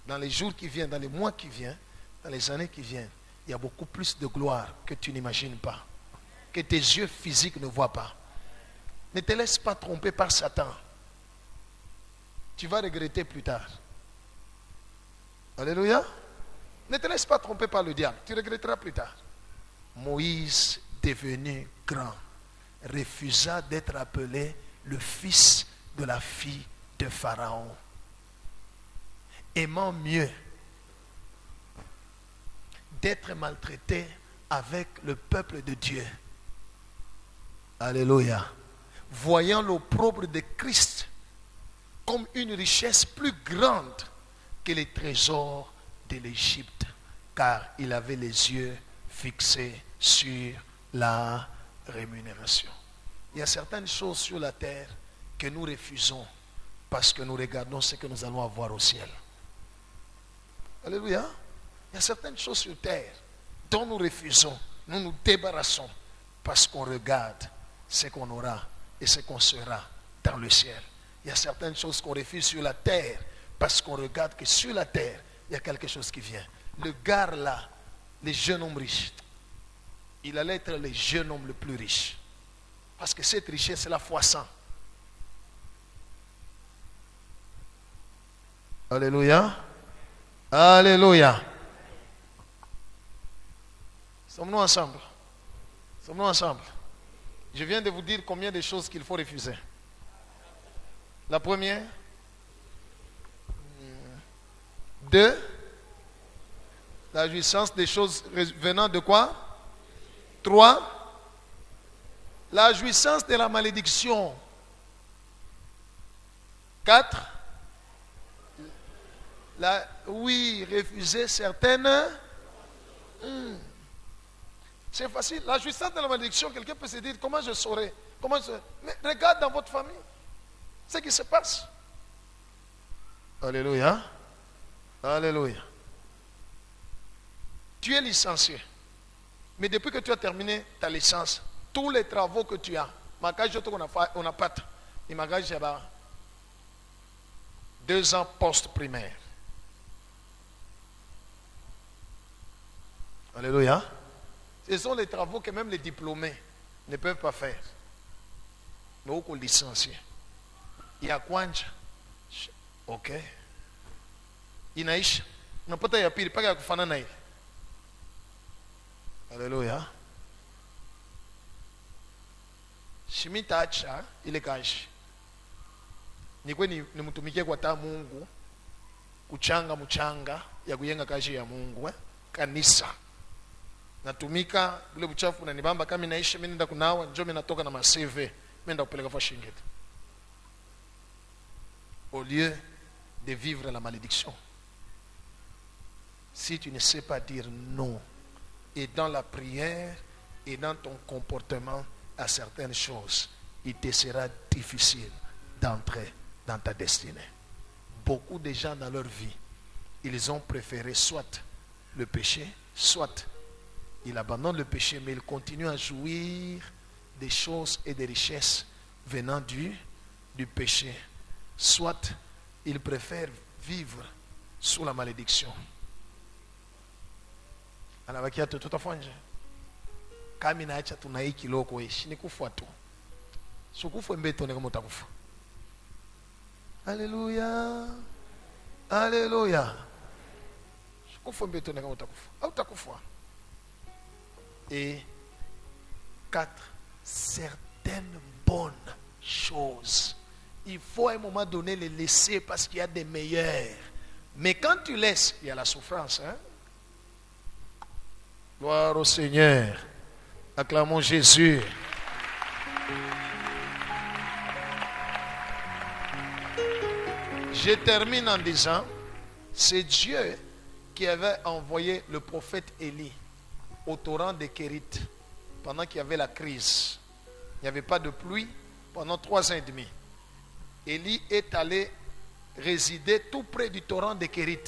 dans les jours qui viennent, dans les mois qui viennent, dans les années qui viennent, il y a beaucoup plus de gloire que tu n'imagines pas. Que tes yeux physiques ne voient pas. Ne te laisse pas tromper par Satan. Tu vas regretter plus tard. Alléluia. Ne te laisse pas tromper par le diable. Tu regretteras plus tard. Moïse, devenu grand, refusa d'être appelé le fils de la fille de Pharaon. Aimant mieux d'être maltraité avec le peuple de Dieu. Alléluia. Voyant l'opprobre de Christ comme une richesse plus grande que les trésors de l'Égypte, car il avait les yeux fixés sur la rémunération. Il y a certaines choses sur la terre que nous refusons parce que nous regardons ce que nous allons avoir au ciel. Alléluia. Il y a certaines choses sur terre dont nous refusons, nous nous débarrassons parce qu'on regarde ce qu'on aura et ce qu'on sera dans le ciel. Il y a certaines choses qu'on refuse sur la terre parce qu'on regarde que sur la terre, il y a quelque chose qui vient. Le gars là, les jeunes hommes riches, il allait être le jeune homme le plus riche. Parce que cette richesse, c'est la fois 100. Alléluia. Alléluia. Sommes-nous ensemble? Sommes-nous ensemble? Je viens de vous dire combien de choses qu'il faut refuser. La première. 2. La jouissance des choses venant de quoi? 3. La jouissance de la malédiction. 4. Refuser certaines. C'est facile. La jouissance de la malédiction, quelqu'un peut se dire, comment je saurais? Mais regarde dans votre famille ce qui se passe. Alléluia. Alléluia. Tu es licencié. Mais depuis que tu as terminé ta licence, tous les travaux que tu as, on n'a pas. Il m'a dit 2 ans post-primaire. Alléluia. Ce sont les travaux que même les diplômés ne peuvent pas faire. Mais au licencié. Il y a quoi? Ok. Inaisha. Unapata ya pili mpaka ya kufanana ile. Haleluya. Shimitacha ile kazi. Nikwe nimtumikie kwa taa Mungu kuchanga mchanga ya kujenga kazi ya Mungu kanisa. Natumika ule uchafu unanibamba kama naisha mimi nenda kunawa njoo mimi natoka na maseve mimi nenda kupeleka kwa shingeti. Au lieu de vivre la malédiction. Si tu ne sais pas dire non, et dans la prière, et dans ton comportement à certaines choses, il te sera difficile d'entrer dans ta destinée. Beaucoup de gens dans leur vie, ils ont préféré soit le péché, soit Il abandonne le péché, mais il continue à jouir des choses et des richesses venant du péché. Soit il préfère vivre sous la malédiction. Anabakia tu tutafanya nje. Kama inaacha tuna hii kiloko ishi ni kufa tu. Sukufa mbeto ni kama utakufa. Alléluia. Alléluia. Sukufa mbeto ni kama utakufa. Au utakufa. Et 4, certaines bonnes choses. Il faut à un moment donné les laisser parce qu'il y a des meilleures. Mais quand tu laisses, il y a la souffrance. Hein? Gloire au Seigneur. Acclamons Jésus. Je termine en disant, c'est Dieu qui avait envoyé le prophète Élie au torrent de Kérit pendant qu'il y avait la crise. Il n'y avait pas de pluie pendant 3 ans et demi. Élie est allé résider tout près du torrent de Kérit.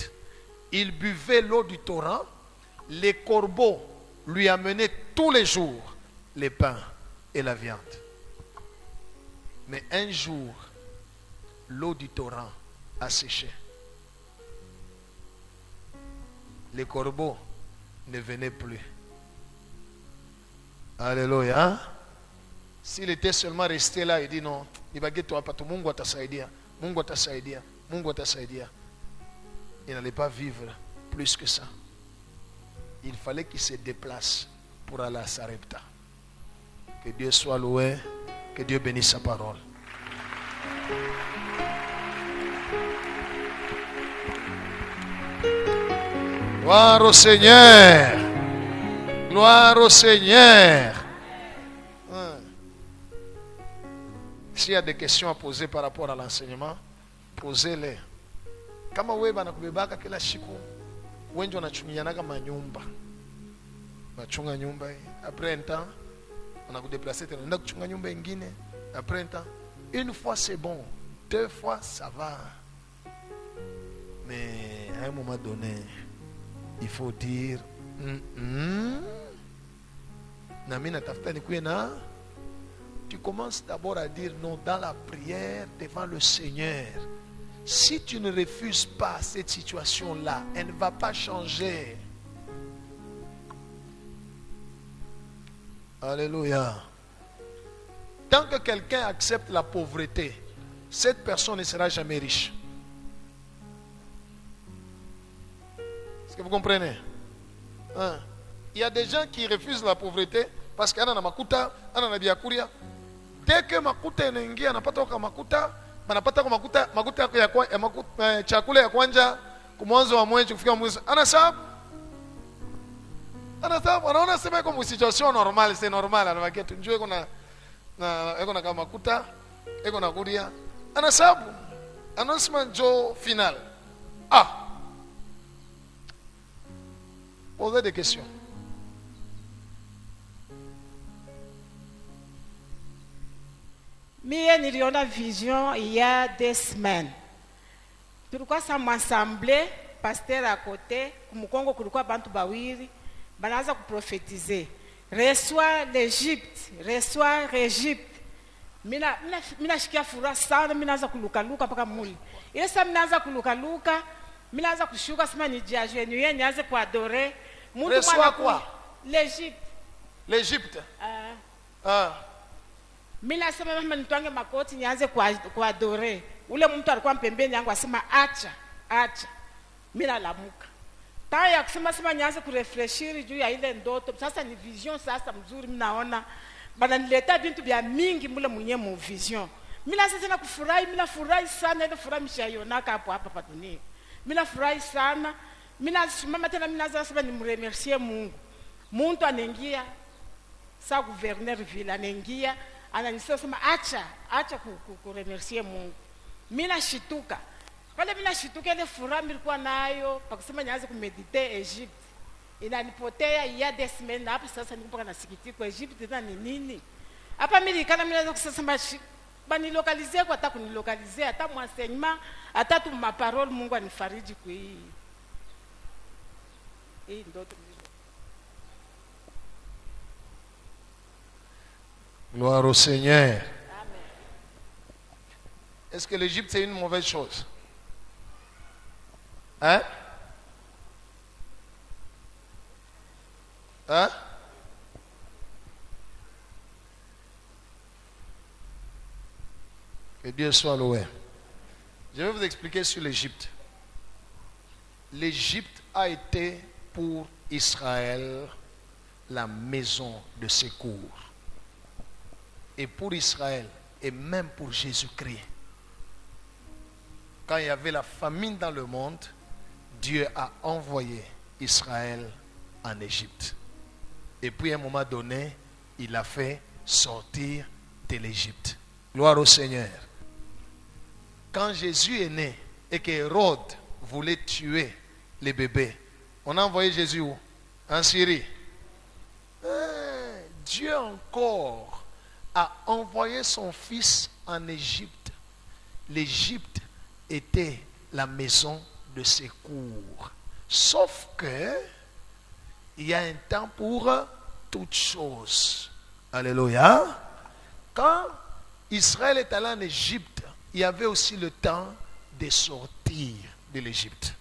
Il buvait l'eau du torrent. Les corbeaux lui amenaient tous les jours les pains et la viande. Mais un jour, l'eau du torrent a séché. Les corbeaux ne venaient plus. Alléluia. S'il était seulement resté là, il dit non, il n'allait pas vivre plus que ça. Il fallait qu'il se déplace pour aller à Sarepta. Que Dieu soit loué, que Dieu bénisse sa parole. Gloire au Seigneur. Gloire au Seigneur. S'il y a des questions à poser par rapport à l'enseignement, posez-les. Kama wewe banakubebaka kila siku, wengi wanachungianaga manyumba. Unachunga nyumba hii. Après un temps, on a déplacé, on a kuchunga nyumba ingine. Après un temps, une fois c'est bon, 2 fois ça va. Mais à un moment donné, il faut dire Namina tafuta nikuye na. Tu commences d'abord à dire non dans la prière devant le Seigneur. Si tu ne refuses pas cette situation-là, elle ne va pas changer. Alléluia. Tant que quelqu'un accepte la pauvreté, cette personne ne sera jamais riche. Est-ce que vous comprenez? Hein? Il y a des gens qui refusent la pauvreté parce qu'il y a na makuta, ana biakuria. Dès que makuta inaingia anapata kwa makuta, anapata kwa makuta ya chakula ya kwanza kumwanzo wa mwezi kufika mwezi. Anasabu, anaona sema kwa situation normale, c'est normal, anabakia tunjue kuna na kama makuta, eko na kuria. Anasabu, announcement jo final. Posez des questions. Mie niliona vision il y a 2 semaines. Tulikuwa sama assemblée, pasteur à côté, kumkongo kulikuwa bantu bawiri, banaanza kuprofetiser. Reçois l'Égypte, reçois l'Égypte. Mina shikia furaha sana, minaanza kulukaluka mpaka muli. Ile sasa minaanza kulukaluka, minaanza kushuka sema nijiagenouiller, nianze kuadorer. Reçois quoi? L'Égypte. L'Égypte. Mimi nasema mama nitwange makoti nianze kuadore. Ule mtu alikuwa mpembeni yangu asema acha. Mimi nalamuka. Taa ya kusema sema nianze kurefreshiri juu ya ile ndoto. Sasa ni vision sasa mzuri mimi naona. Bana nileta vitu vya mingi mule mwenye mu vision. Mimi sasa tena kufurahi, mimi nafurahi sana ile furaha mshayonaka hapo hapa dunia. Mimi nafurahi sana. Mimi nasimama tena mimi naanza sema nimremercier Mungu. Muntu anaingia sa gouverneur ville anaingia ananisema acha kuremercier Mungu. Mimi nashituka. Pale mimi nashituka ile furaha nilikuwa nayo pakisema nianze kumedite Egypt. Inanipotea il y a 2 semaines hapa sasa niko nasikitiko Egypt tena ni nini? Hapa mimi nikana mimi naweza kusema banilokalize kwa hata kunilokalize hata mwenseignement hata tu ma parole Mungu anifariji kwa hii ndoto. Gloire au Seigneur. Est-ce que l'Égypte c'est une mauvaise chose? Hein? Hein? Que Dieu soit loué. Je vais vous expliquer sur l'Égypte. L'Égypte a été pour Israël la maison de secours. Et pour Israël, et même pour Jésus-Christ, quand il y avait la famine dans le monde, Dieu a envoyé Israël en Égypte. Et puis à un moment donné, il l'a fait sortir de l'Égypte. Gloire au Seigneur. Quand Jésus est né et qu'Hérode voulait tuer les bébés, on a envoyé Jésus où? En Syrie. Dieu encore a envoyé son fils en Égypte. L'Égypte était la maison de secours. Sauf que il y a un temps pour toutes choses. Alléluia. Quand Israël est allé en Égypte, il y avait aussi le temps de sortir de l'Égypte.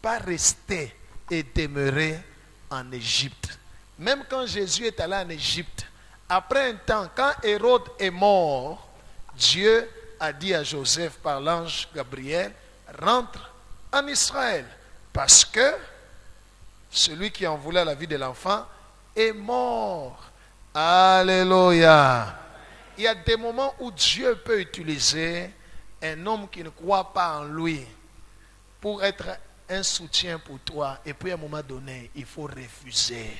Pas rester et demeurer en Égypte. Même quand Jésus est allé en Égypte, après un temps, quand Hérode est mort, Dieu a dit à Joseph par l'ange Gabriel, rentre en Israël, parce que celui qui en voulait la vie de l'enfant est mort. Alléluia. Il y a des moments où Dieu peut utiliser un homme qui ne croit pas en lui pour être un soutien pour toi. Et puis à un moment donné, il faut refuser.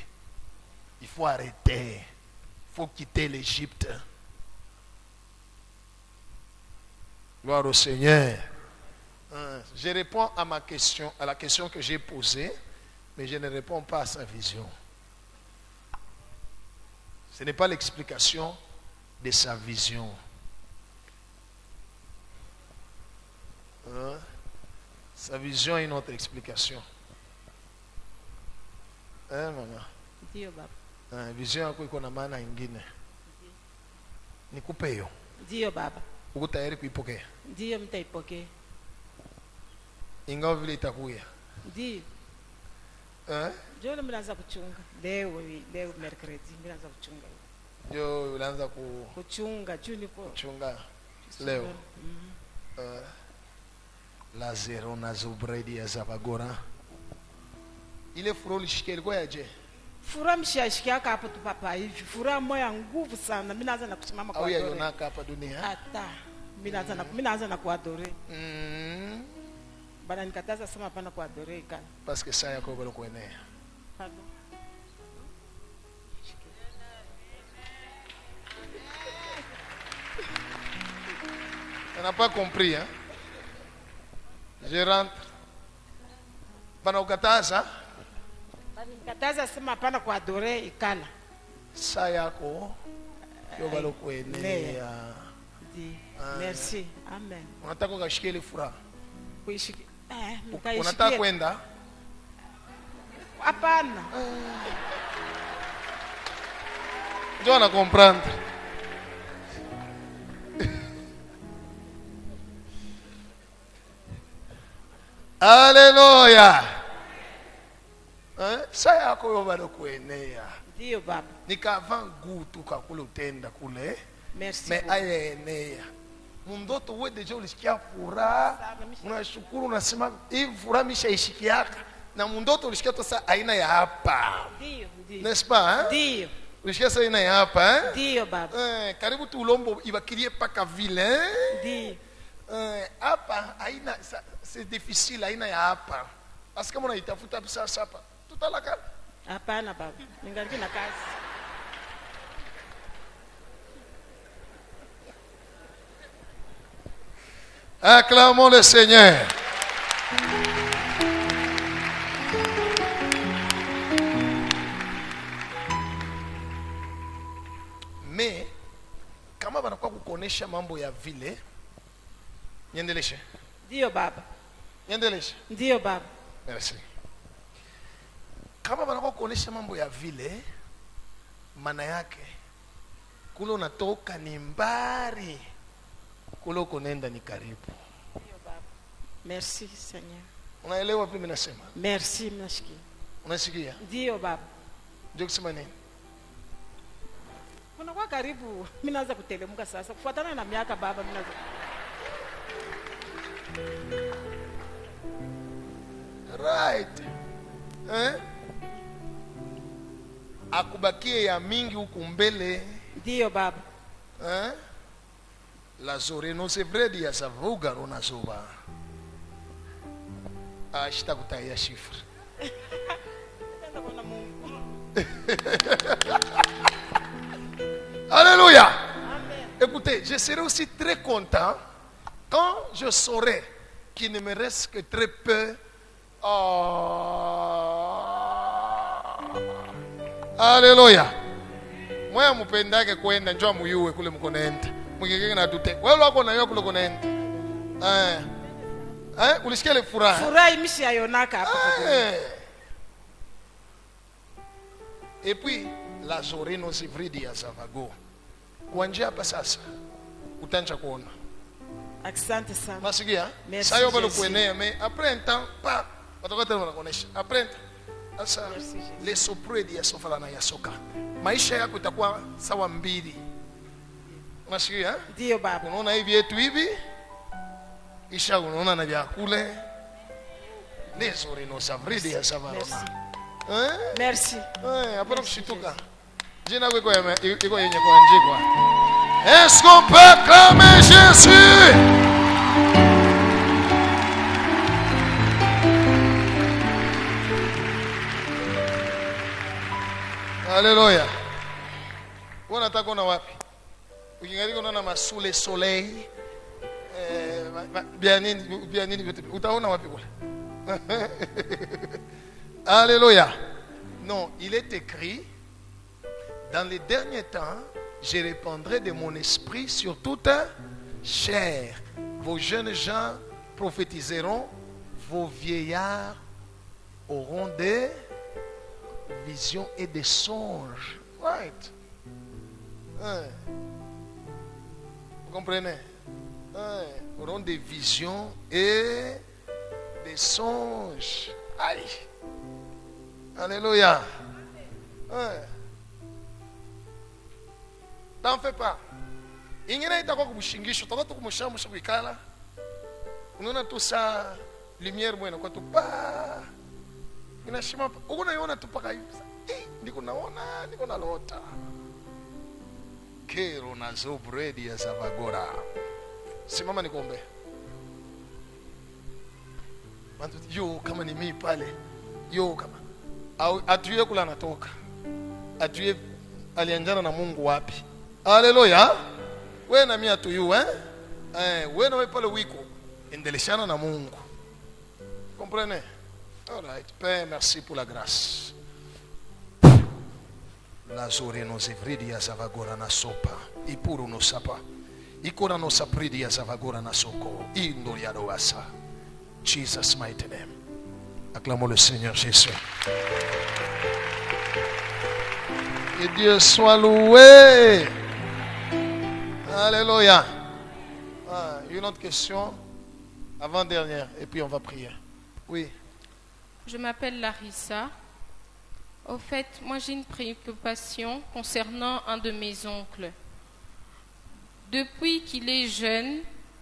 Il faut arrêter. Il faut quitter l'Égypte. Gloire au Seigneur. Je réponds à ma question, à la question que j'ai posée, mais je ne réponds pas à sa vision. Ce n'est pas l'explication de sa vision. Sa vision est une autre explication. Mama? Ndio baba. Vision yako iko na maana ingine. Nikupe hiyo. Ndio baba. Uko tayari kuipokea? Ndio mtaipokea. Ingawa vile itakuya. Ndio. Jole mnaanza kuchunga. Leo mercredi mnaanza kuchunga. Ndio unaanza kuchunga juu niko kuchunga leo. La zero na zubredi ya Zabagora. Ile furo lishikia ilikuwa yaje? Fura mshashiki yaka hapo tu papa hivi. Fura moya nguvu sana. Mimi naanza na kusimama kwa adore. Au yonaka hapa dunia? Hata. Mimi naanza na kuadore. Bana nikataza sema hapana kuadore kana. Parce que ça yako bado kuenea. Pardon. On n'a pas compris, hein? Je rentre. Bana ukataza? Bana nikataza sema hapana kuadore ikala. Saa yako yo bado kuenea. Merci. Amen. Unataka ukashikie ile furaha? Kuishiki. Unataka kwenda? Hapana. Ndio na comprendre. Alléluia. Saa yako yo bado kuenea. Ndio baba. Nikava ngutu kakule utenda kule. Merci. Mais ayenea. Mundoto wewe deja ulisikia furaha. Unashukuru unasema hii furaha mishaishikiaka. Na mundoto ulisikia sasa aina ya hapa. Ndio, ndio. N'est-ce pas, hein? Ndio. Ulisikia sasa aina ya hapa, hein? Ndio baba. Karibu tu Ulombo ibakilie paka vile, hein? Ndio. Hapa aina c'est difficile aina ya hapa. Parce que mona itafuta sasa hapa. Tutalaka. Hapana baba. Ningali na kazi. Acclamons le Seigneur. Mais kama banakuwa kukonesha mambo ya vile, niendeleshe. Ndio baba. Niendeleshe. Ndio baba. Merci. Kama banakuwa kukonesha mambo ya vile, maana yake kule unatoka ni mbali, kule uko nenda ni karibu. Ndio baba. Merci Seigneur. Unaelewa vile nasema? Merci mnashikia. Unasikia? Ndio baba. Ndio kusema nini? Unakuwa karibu, mimi naanza kutelemuka sasa. Kufuatana na miaka baba, mimi naanza. Right. Akubakie ya mingi huku mbele. Ndio baba. La zoreno c'est vrai dia savuga rona zoba. Shitakutaya chiffre. Nenda kuona Mungu. Alléluia. Amen. Écoutez, je serai aussi très content quand je saurai qu'il ne me reste que très peu. Alléluia. Moya mupendake kwenda njoo muyue kule mko naenda. Mkikeke na tute. Wewe wako na yeye kule uko naenda. Ulisikia ile furaha? Furaha imeshayonaka hapa kwa Et puis la zoreno sivridi ya Zavago. Kuanzia hapa sasa utaanza kuona. Asante sana. Masikia? Merci, Sayo bado Jésus. kuenea mais après un temps pa watakuwa tena wanakuonesha. Après un temps sasa Merci, Jésus. le sopredi ya sofala na ya soka. Maisha yako itakuwa sawa mbili. Masikia? Ndio baba. Unaona hivi yetu hivi? Isha unaona na vya kule. Le zoreno savridi ya Zavago. Merci. Hapana kushituka. Jina lako iko yenye kuandikwa. Est-ce qu'on peut clamer Jésus? Alléluia. Unataka kuona wapi? Ukiangalia unaona masule soleil. Bien nini utaona wapi kule? Alléluia. Non, il est écrit, dans les derniers temps, je répandrai de mon esprit sur toute chair. Vos jeunes gens prophétiseront, vos vieillards auront des visions et des songes. Right. Vous comprenez? Auront des visions et des songes. Aïe. Alléluia. T'en fais pas. Ingine itakuwa kumushingisho, utakuwa tukumushamusha kuikala. Unaona tu saa lumière mwena kwa tu pa. Inashima uko naiona tu paka hivi. Ndiko naona, ndiko nalota. Kero na zobredi ya Zavagora. Simama nikombe. Bantu yo kama ni mimi pale. Yo kama atujue kula anatoka, atujue alianjana na Mungu wapi. Haleluya. Wewe na mimi atuyu wewe na wewe pale wiko endeleshana na Mungu. Comprenez? All right. Père, merci pour la grâce. La zoreno zevridi ya Zavagora na sopa ipuru no sapa ikora no sapridi ya Zavagora na soko indori ya doasa. Jesus mighty name. Acclamons le Seigneur Jésus. Que Dieu soit loué. Alléluia. Une autre question, avant-dernière, et puis on va prier. Oui. Je m'appelle Larissa. Au fait, moi j'ai une préoccupation concernant un de mes oncles. Depuis qu'il est jeune,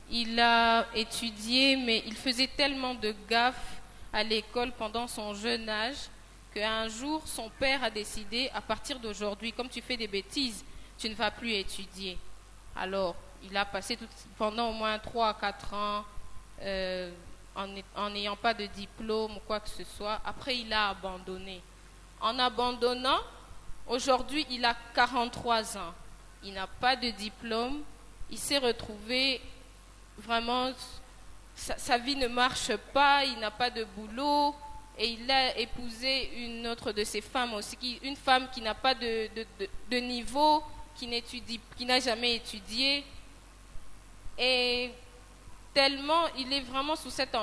il a étudié, mais il faisait tellement de gaffes à l'école pendant son jeune âge qu'un jour son père a décidé, à partir d'aujourd'hui, comme tu fais des bêtises, tu ne vas plus étudier. Alors il a passé pendant au moins 3 à 4 ans en n'ayant pas de diplôme ou quoi que ce soit. Après il a abandonné. En abandonnant, aujourd'hui il a 43 ans. Il n'a pas de diplôme. Il s'est retrouvé vraiment... Sa vie ne marche pas, il n'a pas de boulot et il a épousé une autre de ses femmes aussi, une femme qui n'a pas de niveau, qui n'a jamais étudié. Et tellement il est vraiment sous cette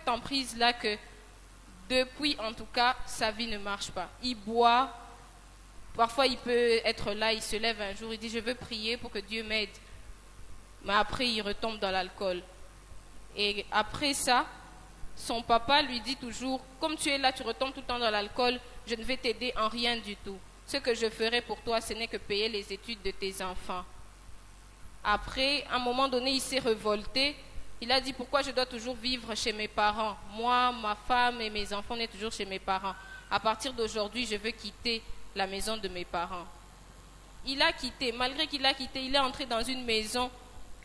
emprise-là que depuis en tout cas sa vie ne marche pas. Il boit, Parfois, il peut être là, il se lève un jour, il dit, je veux prier pour que Dieu m'aide. Mais après, il retombe dans l'alcool. Et après ça, son papa lui dit toujours, comme tu es là, tu retombes tout le temps dans l'alcool, je ne vais t'aider en rien du tout. Ce que je ferai pour toi, ce n'est que payer les études de tes enfants. Après, à un moment donné, il s'est révolté. Il a dit, pourquoi je dois toujours vivre chez mes parents? Moi, ma femme et mes enfants, on est toujours chez mes parents. À partir d'aujourd'hui, je veux quitter la maison de mes parents. Il a quitté. Malgré qu'il a quitté, il est entré dans une maison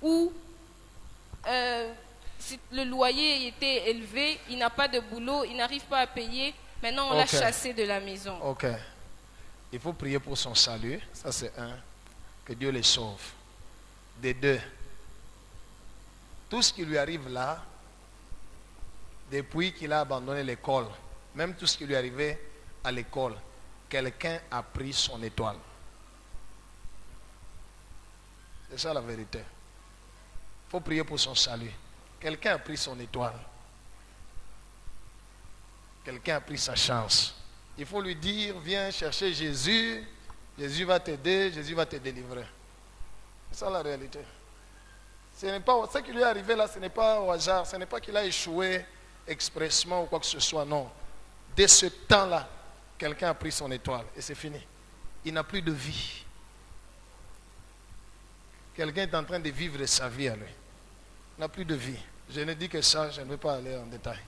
où le loyer était élevé. Il n'a pas de boulot, il n'arrive pas à payer. Maintenant, on l'a chassé de la maison. Ok. Il faut prier pour son salut. Ça, c'est un. Que Dieu les sauve. Des deux. Tout ce qui lui arrive là, depuis qu'il a abandonné l'école, même tout ce qui lui arrivait à l'école, quelqu'un a pris son étoile. C'est ça la vérité. Il faut prier pour son salut. Quelqu'un a pris son étoile. Quelqu'un a pris sa chance. Il faut lui dire, viens chercher Jésus. Jésus va t'aider, Jésus va te délivrer. C'est ça la réalité. Ce qui lui est arrivé là, ce n'est pas au hasard. Ce n'est pas qu'il a échoué expressement ou quoi que ce soit. Non. Dès ce temps-là, quelqu'un a pris son étoile et c'est fini. Il n'a plus de vie. Quelqu'un est en train de vivre sa vie à lui. Il n'a plus de vie. Je ne dis que ça, je ne vais pas aller en détail.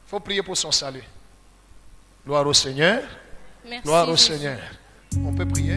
Il faut prier pour son salut. Gloire au Seigneur. Merci, Gloire au Jésus. Seigneur. On peut prier.